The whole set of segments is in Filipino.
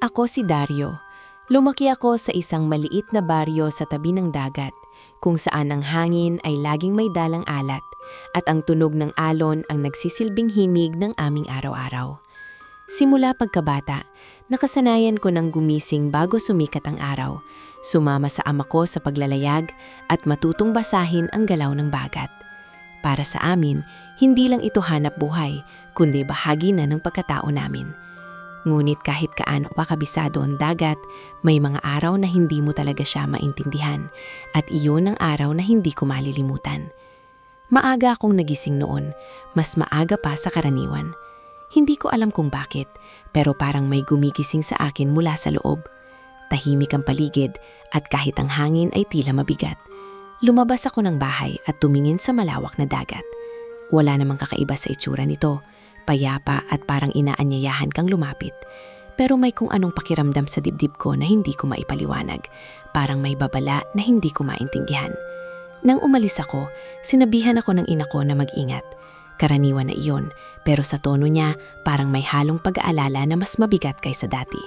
Ako si Dario. Lumaki ako sa isang maliit na baryo sa tabi ng dagat, kung saan ang hangin ay laging may dalang alat at ang tunog ng alon ang nagsisilbing himig ng aming araw-araw. Simula pagkabata, nakasanayan ko ng gumising bago sumikat ang araw, sumama sa ama ko sa paglalayag at matutong basahin ang galaw ng bagat. Para sa amin, hindi lang ito hanap buhay, kundi bahagi na ng pagkatao namin. Ngunit kahit kaano pa kabisado ang dagat, may mga araw na hindi mo talaga siya maintindihan at iyon ang araw na hindi ko malilimutan. Maaga akong nagising noon, mas maaga pa sa karaniwan. Hindi ko alam kung bakit, pero parang may gumigising sa akin mula sa loob. Tahimik ang paligid at kahit ang hangin ay tila mabigat. Lumabas ako ng bahay at tumingin sa malawak na dagat. Wala namang kakaiba sa itsura nito. Payapa at parang inaanyayahan kang lumapit. Pero may kung anong pakiramdam sa dibdib ko na hindi ko maipaliwanag. Parang may babala na hindi ko maintindihan. Nang umalis ako, sinabihan ako ng ina ko na mag-ingat. Karaniwan na iyon, pero sa tono niya parang may halong pag-aalala na mas mabigat kaysa dati.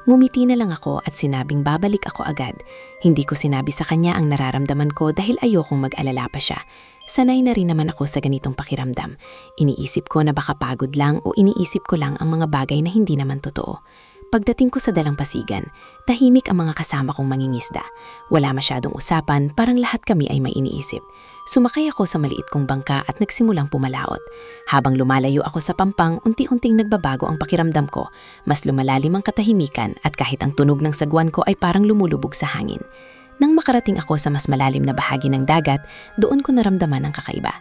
Ngumiti na lang ako at sinabing babalik ako agad. Hindi ko sinabi sa kanya ang nararamdaman ko dahil ayokong mag-alala pa siya. Sanay na rin naman ako sa ganitong pakiramdam. Iniisip ko na baka pagod lang o iniisip ko lang ang mga bagay na hindi naman totoo. Pagdating ko sa dalampasigan, tahimik ang mga kasama kong mangingisda. Wala masyadong usapan, parang lahat kami ay may iniisip. Sumakay ako sa maliit kong bangka at nagsimulang pumalaot. Habang lumalayo ako sa pampang, unti-unting nagbabago ang pakiramdam ko. Mas lumalalim ang katahimikan at kahit ang tunog ng sagwan ko ay parang lumulubog sa hangin. Nang makarating ako sa mas malalim na bahagi ng dagat, doon ko naramdaman ang kakaiba.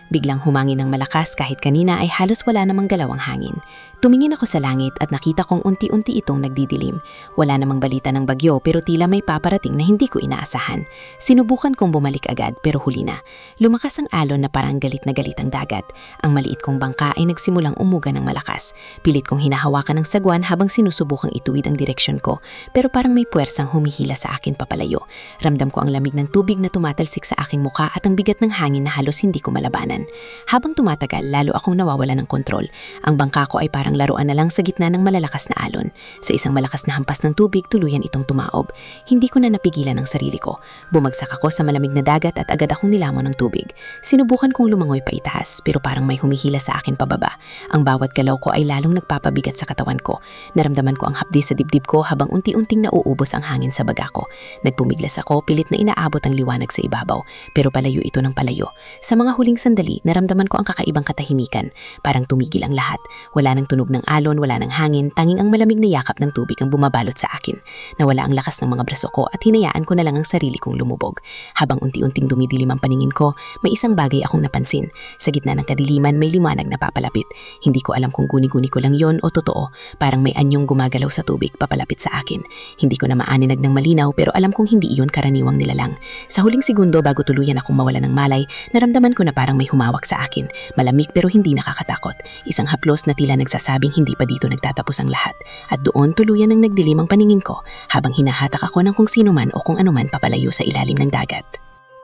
Biglang humangin ng malakas kahit kanina ay halos wala namang galaw ang hangin. Tumingin ako sa langit at nakita kong unti-unti itong nagdidilim. Wala namang balita ng bagyo pero tila may paparating na hindi ko inaasahan. Sinubukan kong bumalik agad pero huli na. Lumakas ang alon na parang galit na galit ang dagat. Ang maliit kong bangka ay nagsimulang umuga ng malakas. Pilit kong hinahawakan ng sagwan habang sinusubukang ituwid ang direksyon ko pero parang may puwersang humihila sa akin papalayo. Ramdam ko ang lamig ng tubig na tumatalsik sa aking mukha at ang bigat ng hangin na halos hindi ko malabanan. Habang tumatagal, lalo akong nawawala ng kontrol. Ang bangka ko ay parang laruan na lang sa gitna ng malalakas na alon. Sa isang malakas na hampas ng tubig, tuluyan itong tumaob. Hindi ko na napigilan ang sarili ko. Bumagsak ako sa malamig na dagat at agad akong nilamon ng tubig. Sinubukan kong lumangoy pa itaas pero parang may humihila sa akin pababa. Ang bawat galaw ko ay lalong nagpapabigat sa katawan ko. Naramdaman ko ang hapdi sa dibdib ko habang unti-unting nauubos ang hangin sa baga ko. Nagpumiglas ako, pilit na inaabot ang liwanag sa ibabaw, pero palayo ito ng palayo. Sa mga huling sandali, naramdaman ko ang kakaibang katahimikan. Parang tumigil ang lahat. Wala nang tunog ng alon, wala nang hangin, tanging ang malamig na yakap ng tubig ang bumabalot sa akin. Nawala ang lakas ng mga braso ko at hinayaan ko na lang ang sarili kong lumubog. Habang unti-unting dumidilim ang paningin ko, may isang bagay akong napansin. Sa gitna ng kadiliman, may liwanag na papalapit. Hindi ko alam kung guni-guni ko lang yon o totoo. Parang may anyong gumagalaw sa tubig papalapit sa akin. Hindi ko na maaninag ng malinaw pero alam kong hindi iyon karaniwang nilalang. Sa huling segundo bago tuluyan akong mawala ng malay, naramdaman ko na parang may humawak sa akin. Malamig pero hindi nakakatakot. Isang haplos na tila nagsasabing hindi pa dito nagtatapos ang lahat. At doon tuluyan ang nagdilim ang paningin ko habang hinahatak ako ng kung sino man o kung ano man papalayo sa ilalim ng dagat.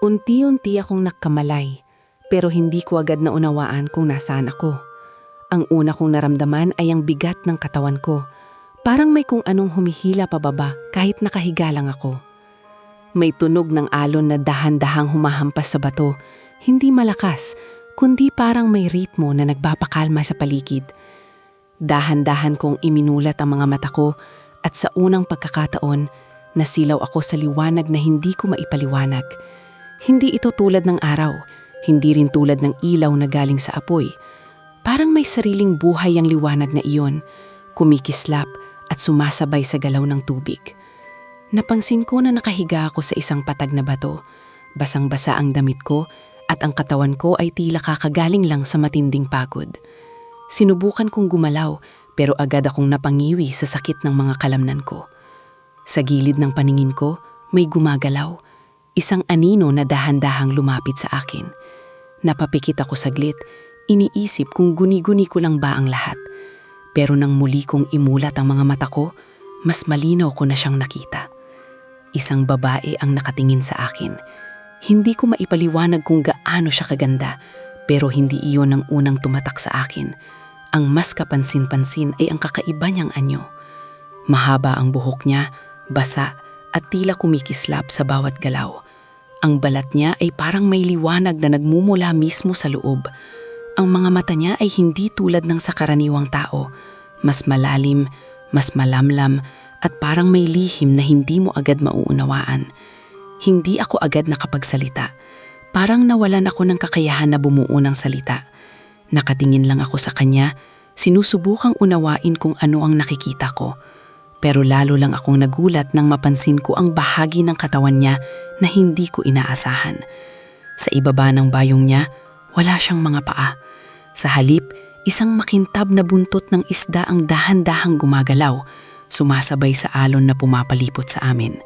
Unti-unti akong nakamalay, pero hindi ko agad naunawaan kung nasaan ako. Ang una kong naramdaman ay ang bigat ng katawan ko. Parang may kung anong humihila pababa kahit nakahiga lang ako. May tunog ng alon na dahan-dahang humahampas sa bato. Hindi malakas, kundi parang may ritmo na nagpapakalma sa paligid. Dahan-dahan kong iminulat ang mga mata ko at sa unang pagkakataon, nasilaw ako sa liwanag na hindi ko maipaliwanag. Hindi ito tulad ng araw, hindi rin tulad ng ilaw na galing sa apoy. Parang may sariling buhay ang liwanag na iyon, kumikislap at sumasabay sa galaw ng tubig. Napansin ko na nakahiga ako sa isang patag na bato. Basang-basa ang damit ko at ang katawan ko ay tila kakagaling lang sa matinding pagod. Sinubukan kong gumalaw pero agad akong napangiwi sa sakit ng mga kalamnan ko. Sa gilid ng paningin ko, may gumagalaw. Isang anino na dahan-dahang lumapit sa akin. Napapikit ako saglit, iniisip kung guni-guni ko lang ba ang lahat. Pero nang muli kong imulat ang mga mata ko, mas malinaw ko na siyang nakita. Isang babae ang nakatingin sa akin. Hindi ko maipaliwanag kung gaano siya kaganda, pero hindi iyon ang unang tumatak sa akin. Ang mas kapansin-pansin ay ang kakaiba niyang anyo. Mahaba ang buhok niya, basa at tila kumikislap sa bawat galaw. Ang balat niya ay parang may liwanag na nagmumula mismo sa loob. Ang mga mata niya ay hindi tulad ng sa karaniwang tao. Mas malalim, mas malamlam at parang may lihim na hindi mo agad mauunawaan. Hindi ako agad nakapagsalita. Parang nawalan ako ng kakayahan na bumuo ng salita. Nakatingin lang ako sa kanya, sinusubukang unawain kung ano ang nakikita ko. Pero lalo lang akong nagulat nang mapansin ko ang bahagi ng katawan niya na hindi ko inaasahan. Sa ibaba ng bayong niya, wala siyang mga paa. Sa halip, isang makintab na buntot ng isda ang dahan-dahang gumagalaw, sumasabay sa alon na pumapalipot sa amin.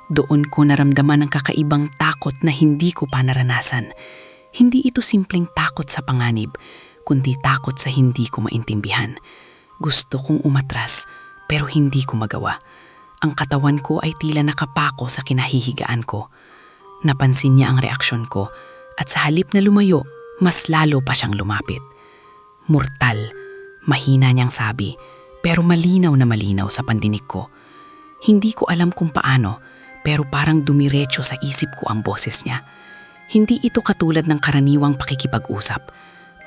Doon ko naramdaman ang kakaibang takot na hindi ko pa naranasan. Hindi ito simpleng takot sa panganib, kundi takot sa hindi ko maintindihan. Gusto kong umatras, pero hindi ko magawa. Ang katawan ko ay tila nakapako sa kinahihigaan ko. Napansin niya ang reaksyon ko at sa halip na lumayo, mas lalo pa siyang lumapit. Mortal, mahina niyang sabi, pero malinaw na malinaw sa pandinig ko. Hindi ko alam kung paano, pero parang dumiretso sa isip ko ang boses niya. Hindi ito katulad ng karaniwang pakikipag-usap.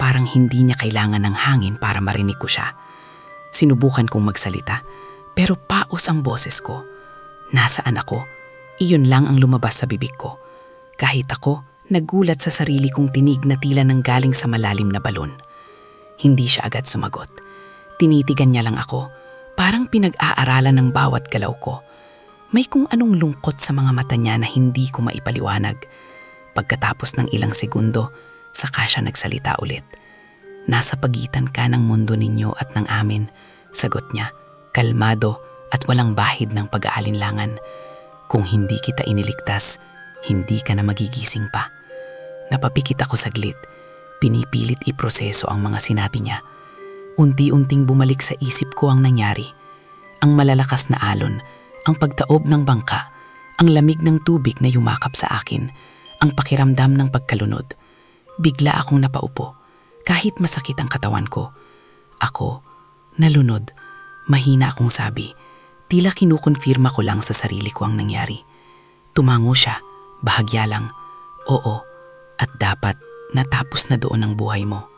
Parang hindi niya kailangan ng hangin para marinig ko siya. Sinubukan kong magsalita, pero paos ang boses ko. Nasaan ako? Iyon lang ang lumabas sa bibig ko. Kahit ako, nagulat sa sarili kong tinig na tila nang galing sa malalim na balon. Hindi siya agad sumagot. Tinitigan niya lang ako, parang pinag-aaralan ng bawat galaw ko. May kung anong lungkot sa mga mata niya na hindi ko maipaliwanag. Pagkatapos ng ilang segundo, saka siya nagsalita ulit. Nasa pagitan ka ng mundo ninyo at ng amin, sagot niya, kalmado at walang bahid ng pag-aalinlangan. Kung hindi kita iniligtas, hindi ka na magigising pa. Napapikit ako saglit, pinipilit iproseso ang mga sinabi niya. Unti-unting bumalik sa isip ko ang nangyari. Ang malalakas na alon, ang pagtaob ng bangka, ang lamig ng tubig na yumakap sa akin, ang pakiramdam ng pagkalunod. Bigla akong napaupo. Kahit masakit ang katawan ko. Ako, nalunod. Mahina akong sabi. Tila kinukonfirma ko lang sa sarili ko ang nangyari. Tumango siya, bahagya lang. Oo, at dapat natapos na doon ang buhay mo.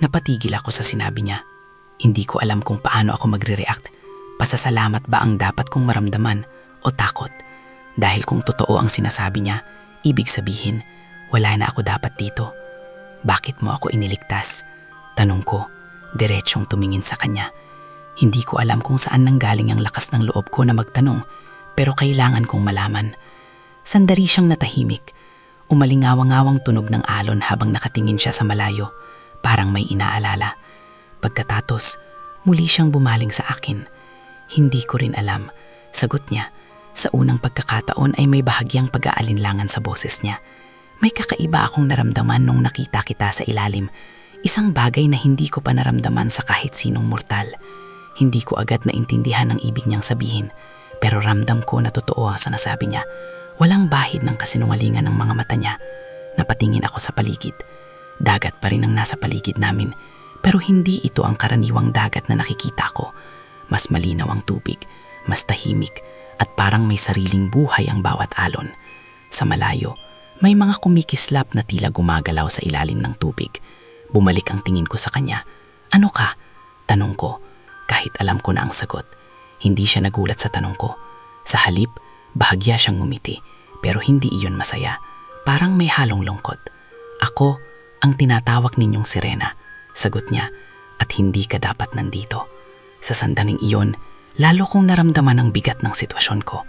Napatigil ako sa sinabi niya. Hindi ko alam kung paano ako magre-react. Pasasalamat ba ang dapat kong maramdaman o takot? Dahil kung totoo ang sinasabi niya, ibig sabihin, wala na ako dapat dito. Bakit mo ako iniligtas? Tanong ko, diretsyong tumingin sa kanya. Hindi ko alam kung saan nanggaling ang lakas ng loob ko na magtanong, pero kailangan kong malaman. Sandali siyang natahimik. Umalingawang-awang tunog ng alon habang nakatingin siya sa malayo, parang may inaalala. Pagkatapos, muli siyang bumaling sa akin. Hindi ko rin alam. Sagot niya, sa unang pagkakataon ay may bahagyang pag-aalinlangan sa boses niya. May kakaiba akong naramdaman nung nakita kita sa ilalim. Isang bagay na hindi ko pa naramdaman sa kahit sinong mortal. Hindi ko agad naintindihan ang ibig niyang sabihin, pero ramdam ko na totoo ang sinasabi niya. Walang bahid ng kasinungalingan ng mga mata niya. Napatingin ako sa paligid. Dagat pa rin ang nasa paligid namin, pero hindi ito ang karaniwang dagat na nakikita ko. Mas malinaw ang tubig, mas tahimik, at parang may sariling buhay ang bawat alon. Sa malayo, may mga kumikislap na tila gumagalaw sa ilalim ng tubig. Bumalik ang tingin ko sa kanya. Ano ka? Tanong ko, kahit alam ko na ang sagot. Hindi siya nagulat sa tanong ko. Sa halip, bahagya siyang ngumiti, pero hindi iyon masaya. Parang may halong lungkot. Ako ang tinatawag ninyong sirena, sagot niya, at hindi ka dapat nandito. Sa sandaling iyon, lalo kong naramdaman ang bigat ng sitwasyon ko.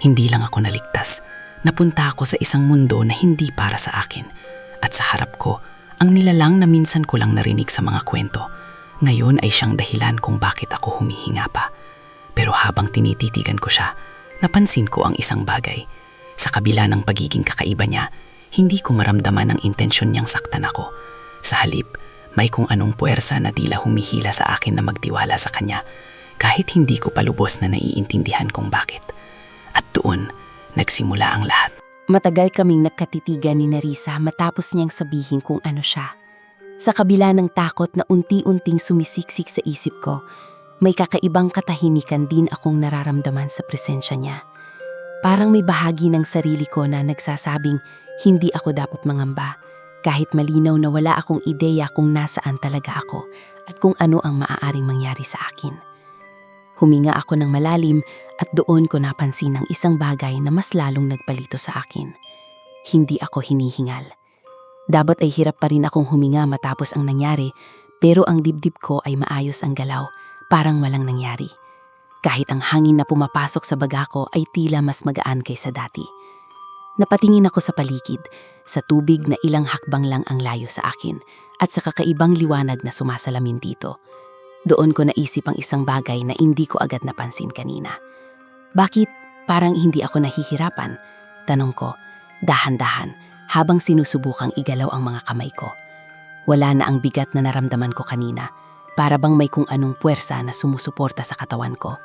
Hindi lang ako naligtas. Napunta ako sa isang mundo na hindi para sa akin. At sa harap ko, ang nilalang na minsan ko lang narinig sa mga kwento. Ngayon ay siyang dahilan kung bakit ako humihinga pa. Pero habang tinititigan ko siya, napansin ko ang isang bagay. Sa kabila ng pagiging kakaiba niya, hindi ko maramdaman ang intensyon niyang saktan ako. Sa halip, may kung anong puwersa na tila humihila sa akin na magtiwala sa kanya, kahit hindi ko palubos na naiintindihan kung bakit. At doon, nagsimula ang lahat. Matagal kaming nagkatitigan ni Nerissa matapos niyang sabihin kung ano siya. Sa kabila ng takot na unti-unting sumisiksik sa isip ko, May kakaibang katahimikan din akong nararamdaman sa presensya niya. Parang may bahagi ng sarili ko na nagsasabing hindi ako dapat mangamba, kahit malinaw na wala akong ideya kung nasaan talaga ako at kung ano ang maaaring mangyari sa akin. Huminga ako ng malalim at doon ko napansin ang isang bagay na mas lalong nagpalito sa akin. Hindi ako hinihingal. Dapat ay hirap pa rin akong huminga matapos ang nangyari, pero ang dibdib ko ay maayos ang galaw, parang walang nangyari. Kahit ang hangin na pumapasok sa baga ko ay tila mas magaan kaysa dati. Napatingin ako sa paligid, sa tubig na ilang hakbang lang ang layo sa akin at sa kakaibang liwanag na sumasalamin dito. Doon ko naisip ang isang bagay na hindi ko agad napansin kanina. Bakit parang hindi ako nahihirapan? Tanong ko, dahan-dahan, habang sinusubukang igalaw ang mga kamay ko. Wala na ang bigat na naramdaman ko kanina, para bang may kung anong puwersa na sumusuporta sa katawan ko.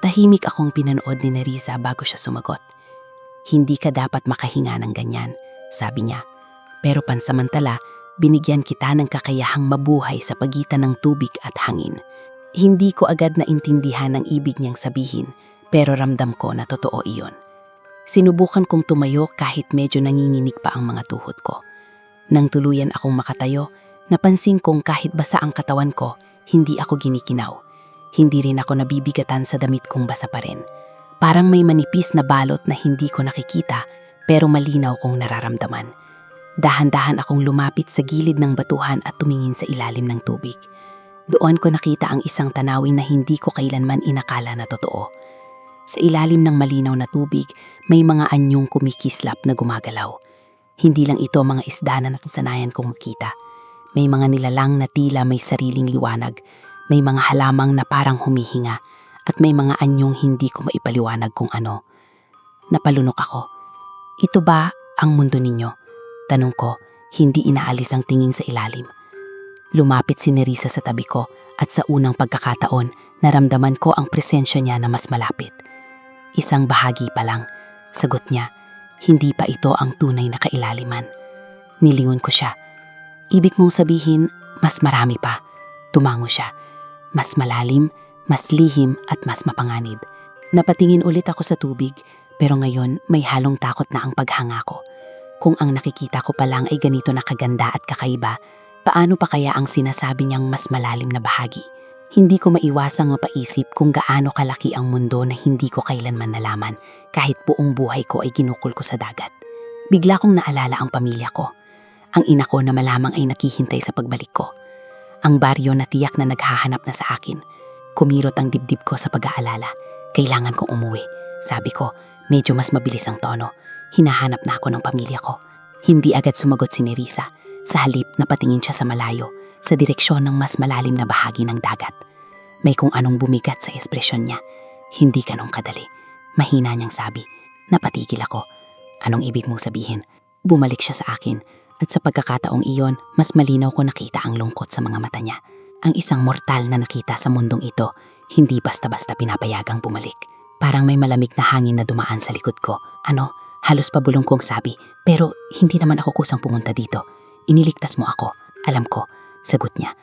Tahimik akong pinanood ni Nerissa bago siya sumagot. Hindi ka dapat makahinga ng ganyan, sabi niya. Pero pansamantala, binigyan kita ng kakayahang mabuhay sa pagitan ng tubig at hangin. Hindi ko agad naintindihan ang ibig niyang sabihin, pero ramdam ko na totoo iyon. Sinubukan kong tumayo kahit medyo nanginginig pa ang mga tuhod ko. Nang tuluyan akong makatayo, napansin kong kahit basa ang katawan ko, hindi ako ginikinaw. Hindi rin ako nabibigatan sa damit kong basa pa rin. Parang may manipis na balot na hindi ko nakikita, pero malinaw kong nararamdaman. Dahan-dahan akong lumapit sa gilid ng batuhan at tumingin sa ilalim ng tubig. Doon ko nakita ang isang tanawin na hindi ko kailanman inakala na totoo. Sa ilalim ng malinaw na tubig, may mga anyong kumikislap na gumagalaw. Hindi lang ito mga isda na nakasanayan kong makita. May mga nilalang na tila may sariling liwanag, may mga halamang na parang humihinga, at may mga anyong hindi ko maipaliwanag kung ano. Napalunok ako. Ito ba ang mundo ninyo? Tanong ko, hindi inaalis ang tingin sa ilalim. Lumapit si Nerissa sa tabi ko at sa unang pagkakataon, naramdaman ko ang presensya niya na mas malapit. Isang bahagi pa lang, sagot niya, hindi pa ito ang tunay na kailaliman. Nilingon ko siya. Ibig mong sabihin, mas marami pa. Tumango siya. Mas malalim, mas lihim at mas mapanganib. Napatingin ulit ako sa tubig, pero ngayon may halong takot na ang paghanga ko. Kung ang nakikita ko pa lang ay ganito na kaganda at kakaiba, paano pa kaya ang sinasabi niyang mas malalim na bahagi? Hindi ko maiwasang mapaisip kung gaano kalaki ang mundo na hindi ko kailanman nalaman kahit buong buhay ko ay ginukol ko sa dagat. Bigla kong naalala ang pamilya ko. Ang ina ko na malamang ay nakihintay sa pagbalik ko. Ang baryo na tiyak na naghahanap na sa akin. Kumirot ang dibdib ko sa pag-aalala. Kailangan kong umuwi. Sabi ko, medyo mas mabilis ang tono. Hinahanap na ako ng pamilya ko. Hindi agad sumagot si Nerissa. Sa halip, napatingin siya sa malayo, sa direksyon ng mas malalim na bahagi ng dagat. May kung anong bumigat sa ekspresyon niya. Hindi ganong kadali. Mahina niyang sabi. Napatigil ako. Anong ibig mong sabihin? Bumalik siya sa akin. At sa pagkakataong iyon, mas malinaw ko nakita ang lungkot sa mga mata niya. Ang isang mortal na nakita sa mundong ito, hindi basta-basta pinapayagang bumalik. Parang may malamig na hangin na dumaan sa likod ko. Ano? Halos pabulong kong sabi, pero hindi naman ako kusang pumunta dito. Iniligtas mo ako. Alam ko, sagot niya.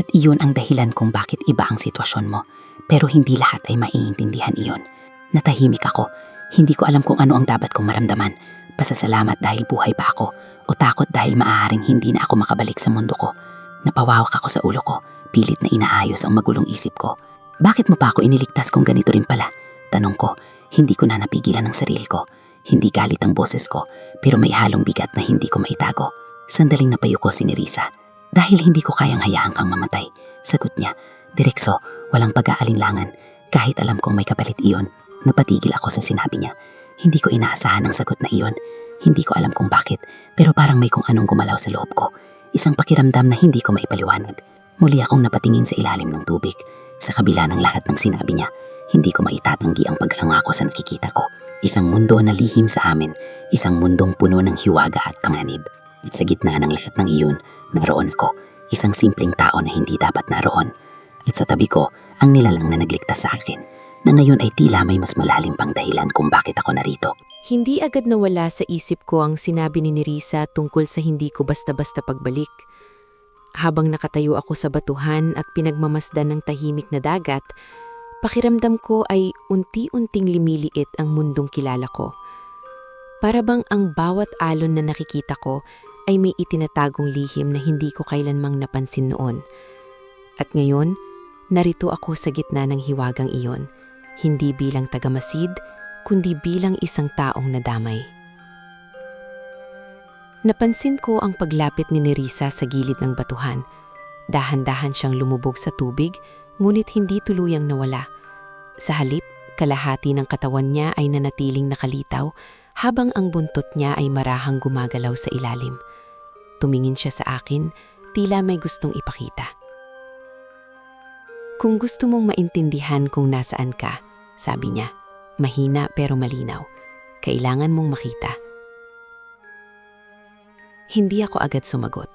At iyon ang dahilan kung bakit iba ang sitwasyon mo. Pero hindi lahat ay maiintindihan iyon. Natahimik ako. Hindi ko alam kung ano ang dapat kong maramdaman. Pasasalamat dahil buhay pa ako o takot dahil maaaring hindi na ako makabalik sa mundo ko. Napawawak ako sa ulo ko, pilit na inaayos ang magulong isip ko. Bakit mo pa ako iniligtas kung ganito rin pala? Tanong ko, hindi ko na napigilan ang sarili ko. Hindi galit ang boses ko, pero may halong bigat na hindi ko maitago. Sandaling napayo ko si Nerissa. Dahil hindi ko kayang hayaan kang mamatay, sagot niya. Direkso, walang pag-aalinlangan. Kahit alam kong may kapalit iyon, napatigil ako sa sinabi niya. Hindi ko inaasahan ang sagot na iyon. Hindi ko alam kung bakit, pero parang may kung anong gumalaw sa loob ko. Isang pakiramdam na hindi ko maipaliwanag. Muli akong napatingin sa ilalim ng tubig. Sa kabila ng lahat ng sinabi niya, hindi ko maitatanggi ang paghanga ko sa nakikita ko. Isang mundo na lihim sa amin, isang mundong puno ng hiwaga at panganib. At sa gitna ng lahat ng iyon, naroon ako, isang simpleng tao na hindi dapat naroon. At sa tabi ko, ang nilalang na nagligtas sa akin, na ngayon ay tila may mas malalim pang dahilan kung bakit ako narito. Hindi agad nawala sa isip ko ang sinabi ni Nerissa tungkol sa hindi ko basta-basta pagbalik. Habang nakatayo ako sa batuhan at pinagmamasdan ng tahimik na dagat, pakiramdam ko ay unti-unting lumiliit ang mundong kilala ko. Para bang ang bawat alon na nakikita ko ay may itinatagong lihim na hindi ko kailanmang napansin noon. At ngayon, narito ako sa gitna ng hiwagang iyon, hindi bilang tagamasid, kundi bilang isang taong nadamay. Napansin ko ang paglapit ni Nerissa sa gilid ng batuhan. Dahan-dahan siyang lumubog sa tubig, ngunit hindi tuluyang nawala. Sa halip, kalahati ng katawan niya ay nanatiling nakalitaw, habang ang buntot niya ay marahang gumagalaw sa ilalim. Tumingin siya sa akin, tila may gustong ipakita. "Kung gusto mong maintindihan kung nasaan ka," sabi niya, mahina pero malinaw, "kailangan mong makita." Hindi ako agad sumagot.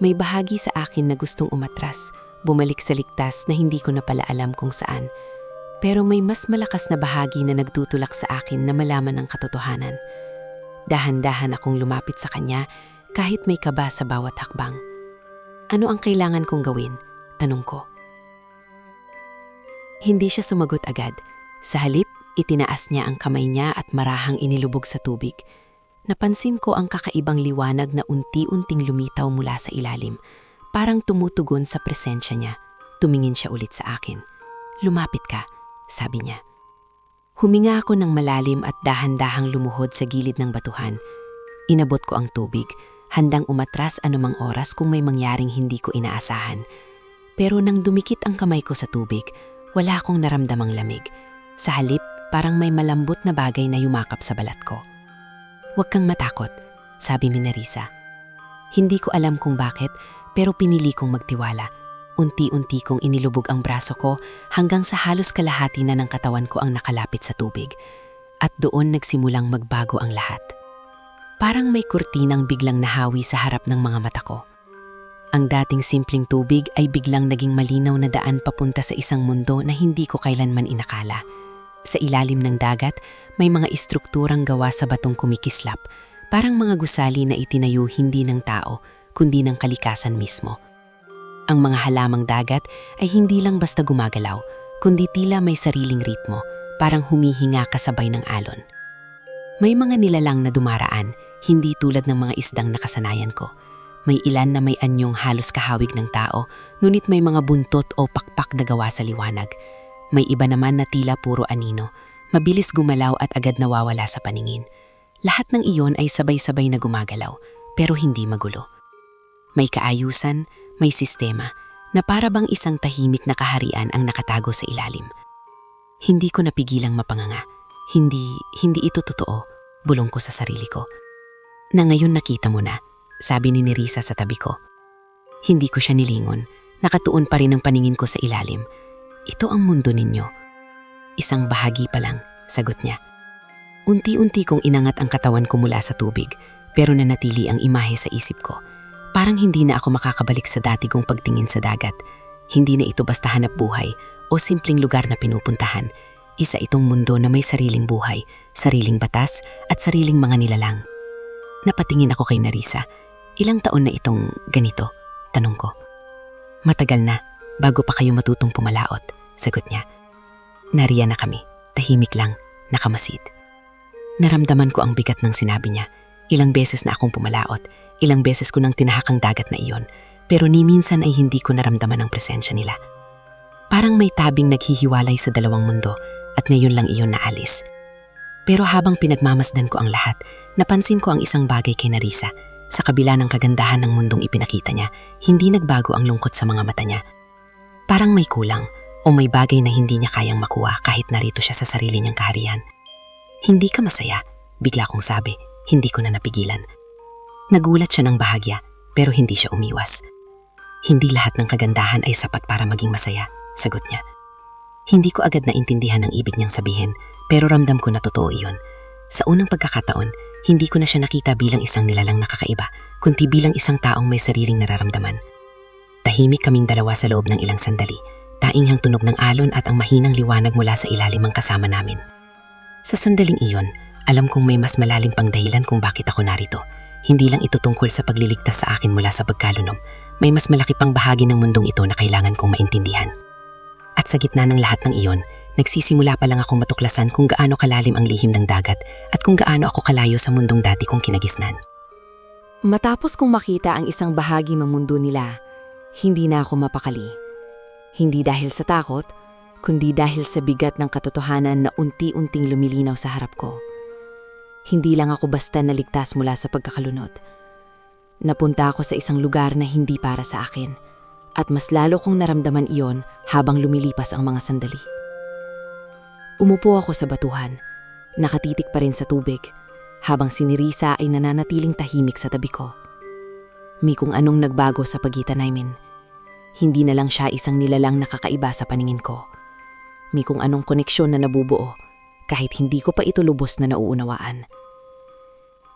May bahagi sa akin na gustong umatras, bumalik sa ligtas na hindi ko na pala alam kung saan. Pero may mas malakas na bahagi na nagtutulak sa akin na malaman ang katotohanan. Dahan-dahan akong lumapit sa kanya kahit may kaba sa bawat hakbang. "Ano ang kailangan kong gawin?" tanong ko. Hindi siya sumagot agad. Sa halip, itinaas niya ang kamay niya at marahang inilubog sa tubig. Napansin ko ang kakaibang liwanag na unti-unting lumitaw mula sa ilalim, parang tumutugon sa presensya niya. Tumingin siya ulit sa akin. "Lumapit ka," sabi niya. Huminga ako ng malalim at dahan-dahang lumuhod sa gilid ng batuhan. Inabot ko ang tubig, handang umatras anumang oras kung may mangyaring hindi ko inaasahan. Pero nang dumikit ang kamay ko sa tubig, wala akong naramdamang lamig. Sa halip, parang may malambot na bagay na yumakap sa balat ko. "Huwag kang matakot," sabi ni Nerissa. Hindi ko alam kung bakit, pero pinili kong magtiwala. Unti-unti kong inilubog ang braso ko hanggang sa halos kalahati na ng katawan ko ang nakalapit sa tubig. At doon nagsimulang magbago ang lahat. Parang may kurtinang biglang nahawi sa harap ng mga mata ko. Ang dating simpleng tubig ay biglang naging malinaw na daan papunta sa isang mundo na hindi ko kailanman inakala. Sa ilalim ng dagat, may mga istrukturang gawa sa batong kumikislap, parang mga gusali na itinayo hindi ng tao, kundi ng kalikasan mismo. Ang mga halamang dagat ay hindi lang basta gumagalaw, kundi tila may sariling ritmo, parang humihinga kasabay ng alon. May mga nilalang na dumaraan, hindi tulad ng mga isdang nakasanayan ko. May ilan na may anyong halos kahawig ng tao, ngunit may mga buntot o pakpak na gawa sa liwanag. May iba naman na tila puro anino, mabilis gumalaw at agad nawawala sa paningin. Lahat ng iyon ay sabay-sabay na gumagalaw, pero hindi magulo. May kaayusan, may sistema, na para bang isang tahimik na kaharian ang nakatago sa ilalim. Hindi ko napigilang mapanganga. Hindi ito totoo, bulong ko sa sarili ko. "Na ngayon nakita mo na," sabi ni Nerissa sa tabi ko. Hindi ko siya nilingon, nakatuon pa rin ang paningin ko sa ilalim. "Ito ang mundo ninyo." "Isang bahagi pa lang," sagot niya. Unti-unti kong inangat ang katawan ko mula sa tubig, pero nanatili ang imahe sa isip ko. Parang hindi na ako makakabalik sa dati kong pagtingin sa dagat. Hindi na ito basta hanap buhay o simpleng lugar na pinupuntahan. Isa itong mundo na may sariling buhay, sariling batas at sariling mga nilalang. Napatingin ako kay Nerissa. "Ilang taon na itong ganito?" tanong ko. "Matagal na, bago pa kayo matutong pumalaot," sagot niya. Nariyan na kami, tahimik lang, nakamasid. Naramdaman ko ang bigat ng sinabi niya. Ilang beses na akong pumalaot, ilang beses ko nang tinahak ang dagat na iyon, pero ni minsan ay hindi ko naramdaman ang presensya nila. Parang may tabing naghihiwalay sa dalawang mundo at ngayon lang iyon naalis. Pero habang pinagmamasdan ko ang lahat, napansin ko ang isang bagay kay Nerissa. Sa kabila ng kagandahan ng mundong ipinakita niya, hindi nagbago ang lungkot sa mga mata niya. Parang may kulang o may bagay na hindi niya kayang makuha kahit narito siya sa sarili niyang kaharian. "Hindi ka masaya?" bigla kong sabi. Hindi ko na napigilan. Nagulat siya ng bahagya, pero hindi siya umiwas. "Hindi lahat ng kagandahan ay sapat para maging masaya," sagot niya. Hindi ko agad naintindihan ang ibig niyang sabihin, pero ramdam ko na totoo iyon. Sa unang pagkakataon, hindi ko na siya nakita bilang isang nilalang nakakaiba, kundi bilang isang taong may sariling nararamdaman. Tahimik kaming dalawa sa loob ng ilang sandali, tainghang tunog ng alon at ang mahinang liwanag mula sa ilalim ang kasama namin. Sa sandaling iyon, alam kong may mas malalim pang dahilan kung bakit ako narito. Hindi lang ito tungkol sa pagliligtas sa akin mula sa pagkalunom, May mas malaki pang bahagi ng mundong ito na kailangan kong maintindihan. At sa gitna ng lahat ng iyon, nagsisimula pa lang akong matuklasan kung gaano kalalim ang lihim ng dagat at kung gaano ako kalayo sa mundong dati kong kinagisnan. Matapos kong makita ang isang bahagi ng mundo nila, hindi na ako mapakali. Hindi dahil sa takot, kundi dahil sa bigat ng katotohanan na unti-unting lumilinaw sa harap ko. Hindi lang ako basta naligtas mula sa pagkakalunod. Napunta ako sa isang lugar na hindi para sa akin at mas lalo kong naramdaman iyon habang lumilipas ang mga sandali. Umupo ako sa batuhan, nakatitik pa rin sa tubig, habang si Nerissa ay nananatiling tahimik sa tabi ko. May kung anong nagbago sa pagitan namin. Hindi na lang siya isang nilalang nakakaiba sa paningin ko. May kung anong koneksyon na nabubuo kahit hindi ko pa ito lubos na nauunawaan.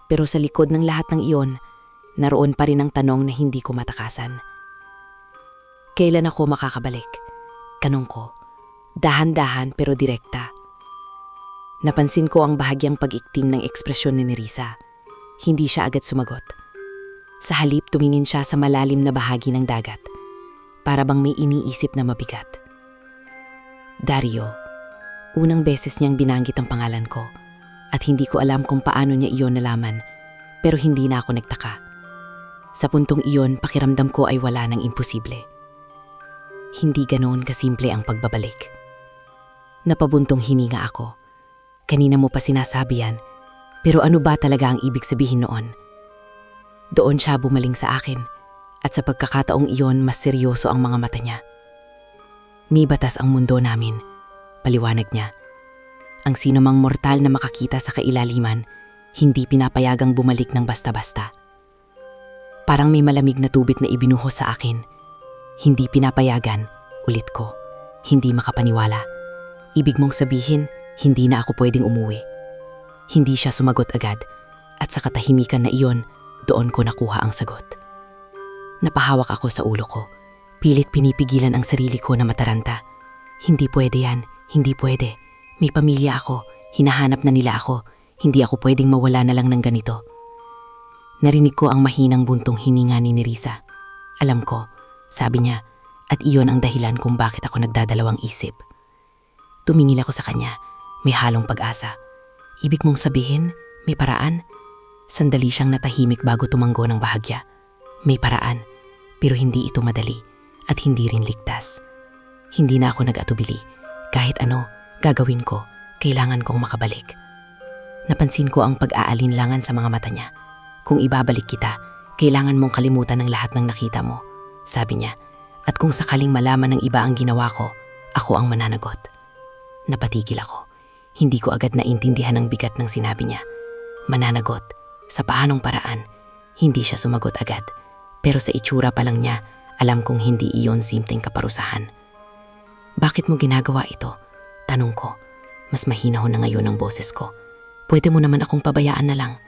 Pero sa likod ng lahat ng iyon, naroon pa rin ang tanong na hindi ko matakasan. Kailan ako makakabalik? Tanong ko, dahan-dahan pero direkta. Napansin ko ang bahagyang pag-iktim ng ekspresyon ni Nerissa. Hindi siya agad sumagot. Sa halip tumingin siya sa malalim na bahagi ng dagat, para bang may iniisip na mabigat. Dario, unang beses niyang binanggit ang pangalan ko at hindi ko alam kung paano niya iyon nalaman, pero hindi na ako nagtaka. Sa puntong iyon, pakiramdam ko ay wala ng imposible. Hindi ganoon kasimple ang pagbabalik. Napabuntong hininga ako. Kanina mo pa sinasabi yan, pero ano ba talaga ang ibig sabihin noon? Doon siya bumaling sa akin, at sa pagkakataong iyon mas seryoso ang mga mata niya. May batas ang mundo namin, paliwanag niya. Ang sinumang mortal na makakita sa kailaliman, hindi pinapayagang bumalik ng basta-basta. Parang may malamig na tubig na ibinuhos sa akin. Hindi pinapayagan, ulit ko. Hindi makapaniwala. Ibig mong sabihin, hindi na ako pwedeng umuwi. Hindi siya sumagot agad, at sa katahimikan na iyon, doon ko nakuha ang sagot. Napahawak ako sa ulo ko. Pilit pinipigilan ang sarili ko na mataranta. Hindi pwede yan, hindi pwede. May pamilya ako, hinahanap na nila ako, hindi ako pwedeng mawala na lang ng ganito. Narinig ko ang mahinang buntong hininga ni Nerissa. Alam ko, sabi niya, at iyon ang dahilan kung bakit ako nagdadalawang isip. Tumingin ako sa kanya, may halong pag-asa. Ibig mong sabihin, may paraan? Sandali siyang natahimik bago tumanggo ng bahagya. May paraan, pero hindi ito madali at hindi rin ligtas. Hindi na ako nag-atubili. Kahit ano, gagawin ko, kailangan kong makabalik. Napansin ko ang pag-aalinlangan sa mga mata niya. Kung ibabalik kita, kailangan mong kalimutan ang lahat ng nakita mo, sabi niya. At kung sakaling malaman ng iba ang ginawa ko, ako ang mananagot. Napatigil ako. Hindi ko agad naintindihan ang bigat ng sinabi niya. Mananagot, sa paanong paraan? Hindi siya sumagot agad. Pero sa itsura pa lang niya, alam kong hindi iyon simpleng kaparusahan. Bakit mo ginagawa ito? Tanong ko. Mas mahinahon na ngayon ang boses ko. Pwede mo naman akong pabayaan na lang.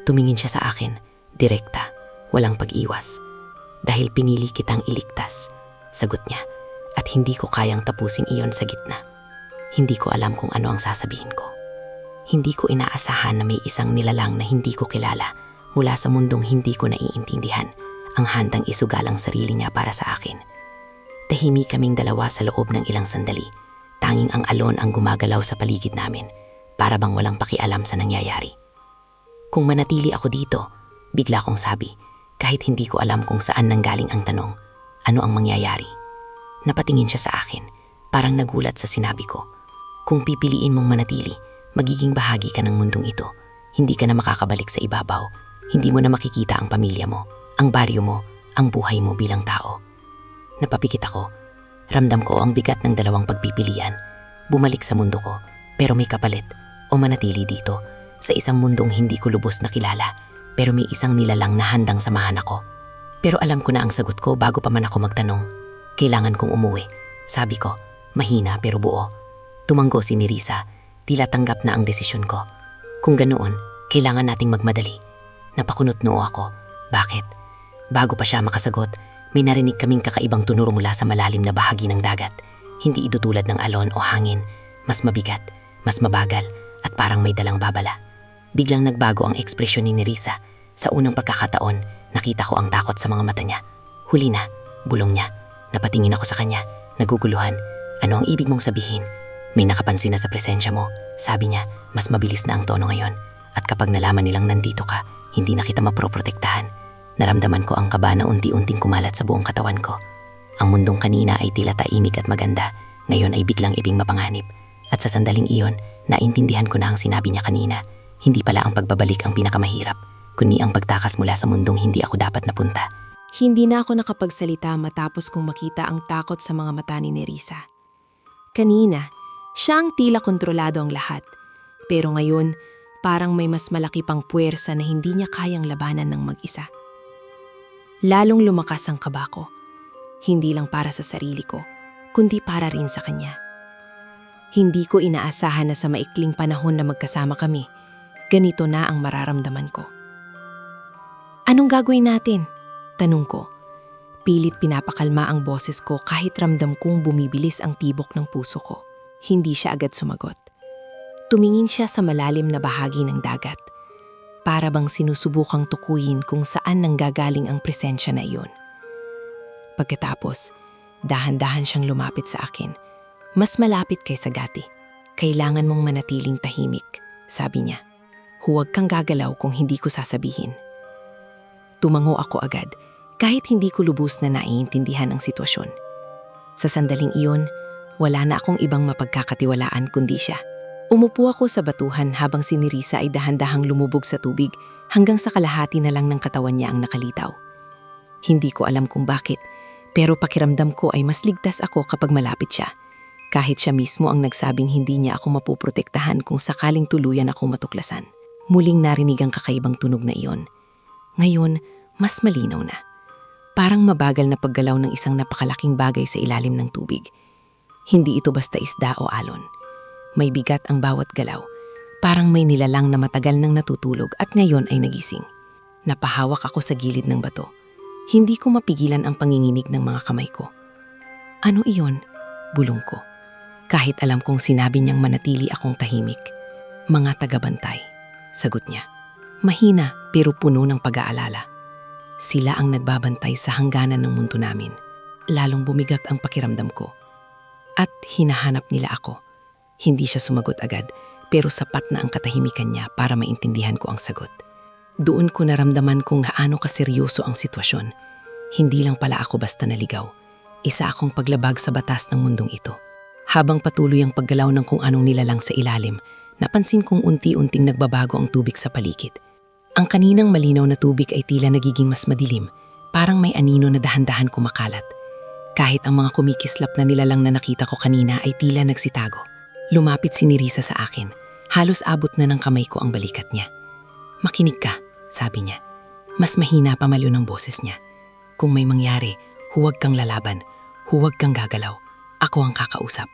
Tumingin siya sa akin, direkta, walang pag-iwas. Dahil pinili kitang iligtas, sagot niya, at hindi ko kayang tapusin iyon sa gitna. Hindi ko alam kung ano ang sasabihin ko. Hindi ko inaasahan na may isang nilalang na hindi ko kilala mula sa mundong hindi ko naiintindihan ang handang isugal ang sarili niya para sa akin. Tahimik kaming dalawa sa loob ng ilang sandali. Tanging ang alon ang gumagalaw sa paligid namin, para bang walang pakialam sa nangyayari. Kung manatili ako dito, bigla kong sabi, kahit hindi ko alam kung saan nanggaling ang tanong, ano ang mangyayari. Napatingin siya sa akin, parang nagulat sa sinabi ko. Kung pipiliin mong manatili, magiging bahagi ka ng mundong ito. Hindi ka na makakabalik sa ibabaw. Hindi mo na makikita ang pamilya mo, ang baryo mo, ang buhay mo bilang tao. Napapikit ako. Ramdam ko ang bigat ng dalawang pagpipilian. Bumalik sa mundo ko, pero may kapalit, o manatili dito, sa isang mundong hindi ko lubos na kilala, pero may isang nilalang na handang samahan ako. Pero alam ko na ang sagot ko bago pa man ako magtanong. Kailangan kong umuwi. Sabi ko, mahina pero buo. Tumanggo si Nerissa, tila tanggap na ang desisyon ko. Kung ganoon, kailangan nating magmadali. Napakunot noo ako. Bakit? Bago pa siya makasagot, may narinig kaming kakaibang tunuro mula sa malalim na bahagi ng dagat. Hindi ito tulad ng alon o hangin. Mas mabigat, mas mabagal, at parang may dalang babala. Biglang nagbago ang ekspresyon ni Nerissa. Sa unang pagkakataon, nakita ko ang takot sa mga mata niya. Huli na, bulong niya. Napatingin ako sa kanya, naguguluhan. Ano ang ibig mong sabihin? May nakapansin na sa presensya mo. Sabi niya, mas mabilis na ang tono ngayon. At kapag nalaman nilang nandito ka, hindi na kita maproprotektahan. Naramdaman ko ang kaba na unti-unting kumalat sa buong katawan ko. Ang mundong kanina ay tila tahimik at maganda. Ngayon ay biglang ibing mapanganib. At sa sandaling iyon, naintindihan ko na ang sinabi niya kanina. Hindi pala ang pagbabalik ang pinakamahirap, kundi ang pagtakas mula sa mundong hindi ako dapat napunta. Hindi na ako nakapagsalita matapos kong makita ang takot sa mga mata ni Nerissa. Kanina, siya ang tila kontrolado ang lahat. Pero ngayon, parang may mas malaki pang puwersa na hindi niya kayang labanan ng mag-isa. Lalong lumakas ang kaba ko. Hindi lang para sa sarili ko, kundi para rin sa kanya. Hindi ko inaasahan na sa maikling panahon na magkasama kami, ganito na ang mararamdaman ko. Anong gagawin natin? Tanong ko. Pilit pinapakalma ang boses ko kahit ramdam kong bumibilis ang tibok ng puso ko. Hindi siya agad sumagot. Tumingin siya sa malalim na bahagi ng dagat. Para bang sinusubukang tukuyin kung saan nanggagaling ang presensya na iyon. Pagkatapos, dahan-dahan siyang lumapit sa akin. Mas malapit kaysa dati. Kailangan mong manatiling tahimik, sabi niya. Huwag kang gagalaw kung hindi ko sasabihin. Tumango ako agad, kahit hindi ko lubos na naiintindihan ang sitwasyon. Sa sandaling iyon, wala na akong ibang mapagkakatiwalaan kundi siya. Umupo ako sa batuhan habang si Nerissa ay dahan-dahang lumubog sa tubig hanggang sa kalahati na lang ng katawan niya ang nakalitaw. Hindi ko alam kung bakit, pero pakiramdam ko ay mas ligtas ako kapag malapit siya. Kahit siya mismo ang nagsabing hindi niya ako mapuprotektahan kung sakaling tuluyan akong matuklasan. Muling narinig ang kakaibang tunog na iyon. Ngayon, mas malinaw na. Parang mabagal na paggalaw ng isang napakalaking bagay sa ilalim ng tubig. Hindi ito basta isda o alon. May bigat ang bawat galaw. Parang may nilalang na matagal nang natutulog at ngayon ay nagising. Napahawak ako sa gilid ng bato. Hindi ko mapigilan ang panginginig ng mga kamay ko. Ano iyon? Bulong ko. Kahit alam kong sinabi niyang manatili akong tahimik. Mga tagabantay, sagot niya. Mahina pero puno ng pag-aalala. Sila ang nagbabantay sa hangganan ng mundo namin. Lalong bumigat ang pakiramdam ko. At hinahanap nila ako. Hindi siya sumagot agad, pero sapat na ang katahimikan niya para maintindihan ko ang sagot. Doon ko naramdaman kung gaano kaseryoso ang sitwasyon. Hindi lang pala ako basta naligaw. Isa akong paglabag sa batas ng mundong ito. Habang patuloy ang paggalaw ng kung anong nilalang sa ilalim, napansin kong unti-unting nagbabago ang tubig sa paligid. Ang kaninang malinaw na tubig ay tila nagiging mas madilim, parang may anino na dahan-dahan kumakalat. Kahit ang mga kumikislap na nilalang na nakita ko kanina ay tila nagsitago. Lumapit si Nerissa sa akin. Halos abot na ng kamay ko ang balikat niya. Makinig ka, sabi niya. Mas mahina pa malyo ng boses niya. Kung may mangyari, huwag kang lalaban. Huwag kang gagalaw. Ako ang kakausap.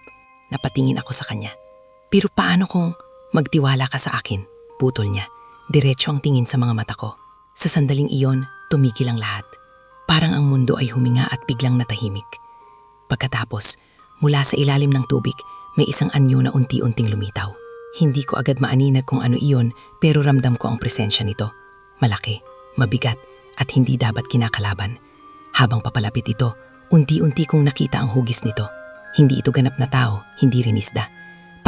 Napatingin ako sa kanya. Pero paano kung magtiwala ka sa akin? Putol niya. Diretso ang tingin sa mga mata ko. Sa sandaling iyon, tumigil ang lahat. Parang ang mundo ay huminga at biglang natahimik. Pagkatapos, mula sa ilalim ng tubig, may isang anyo na unti-unting lumitaw. Hindi ko agad maaninag kung ano iyon, pero ramdam ko ang presensya nito. Malaki, mabigat, at hindi dapat kinakalaban. Habang papalapit ito, unti-unti kong nakita ang hugis nito. Hindi ito ganap na tao, hindi rin isda.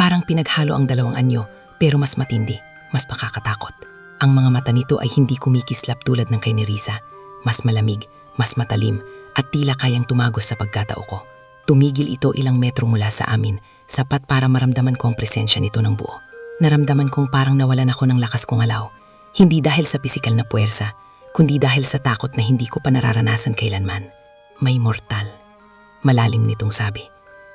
Parang pinaghalo ang dalawang anyo, pero mas matindi, mas makakatakot. Ang mga mata nito ay hindi kumikislap tulad ng kay Nerissa. Mas malamig, mas matalim, at tila kayang tumagos sa pagkatao ko. Tumigil ito ilang metro mula sa amin, sapat para maramdaman ko ang presensya nito ng buo. Naramdaman kong parang nawalan ako ng lakas kong alaw. Hindi dahil sa pisikal na puwersa, kundi dahil sa takot na hindi ko pa nararanasan kailanman. May mortal. Malalim nitong sabi.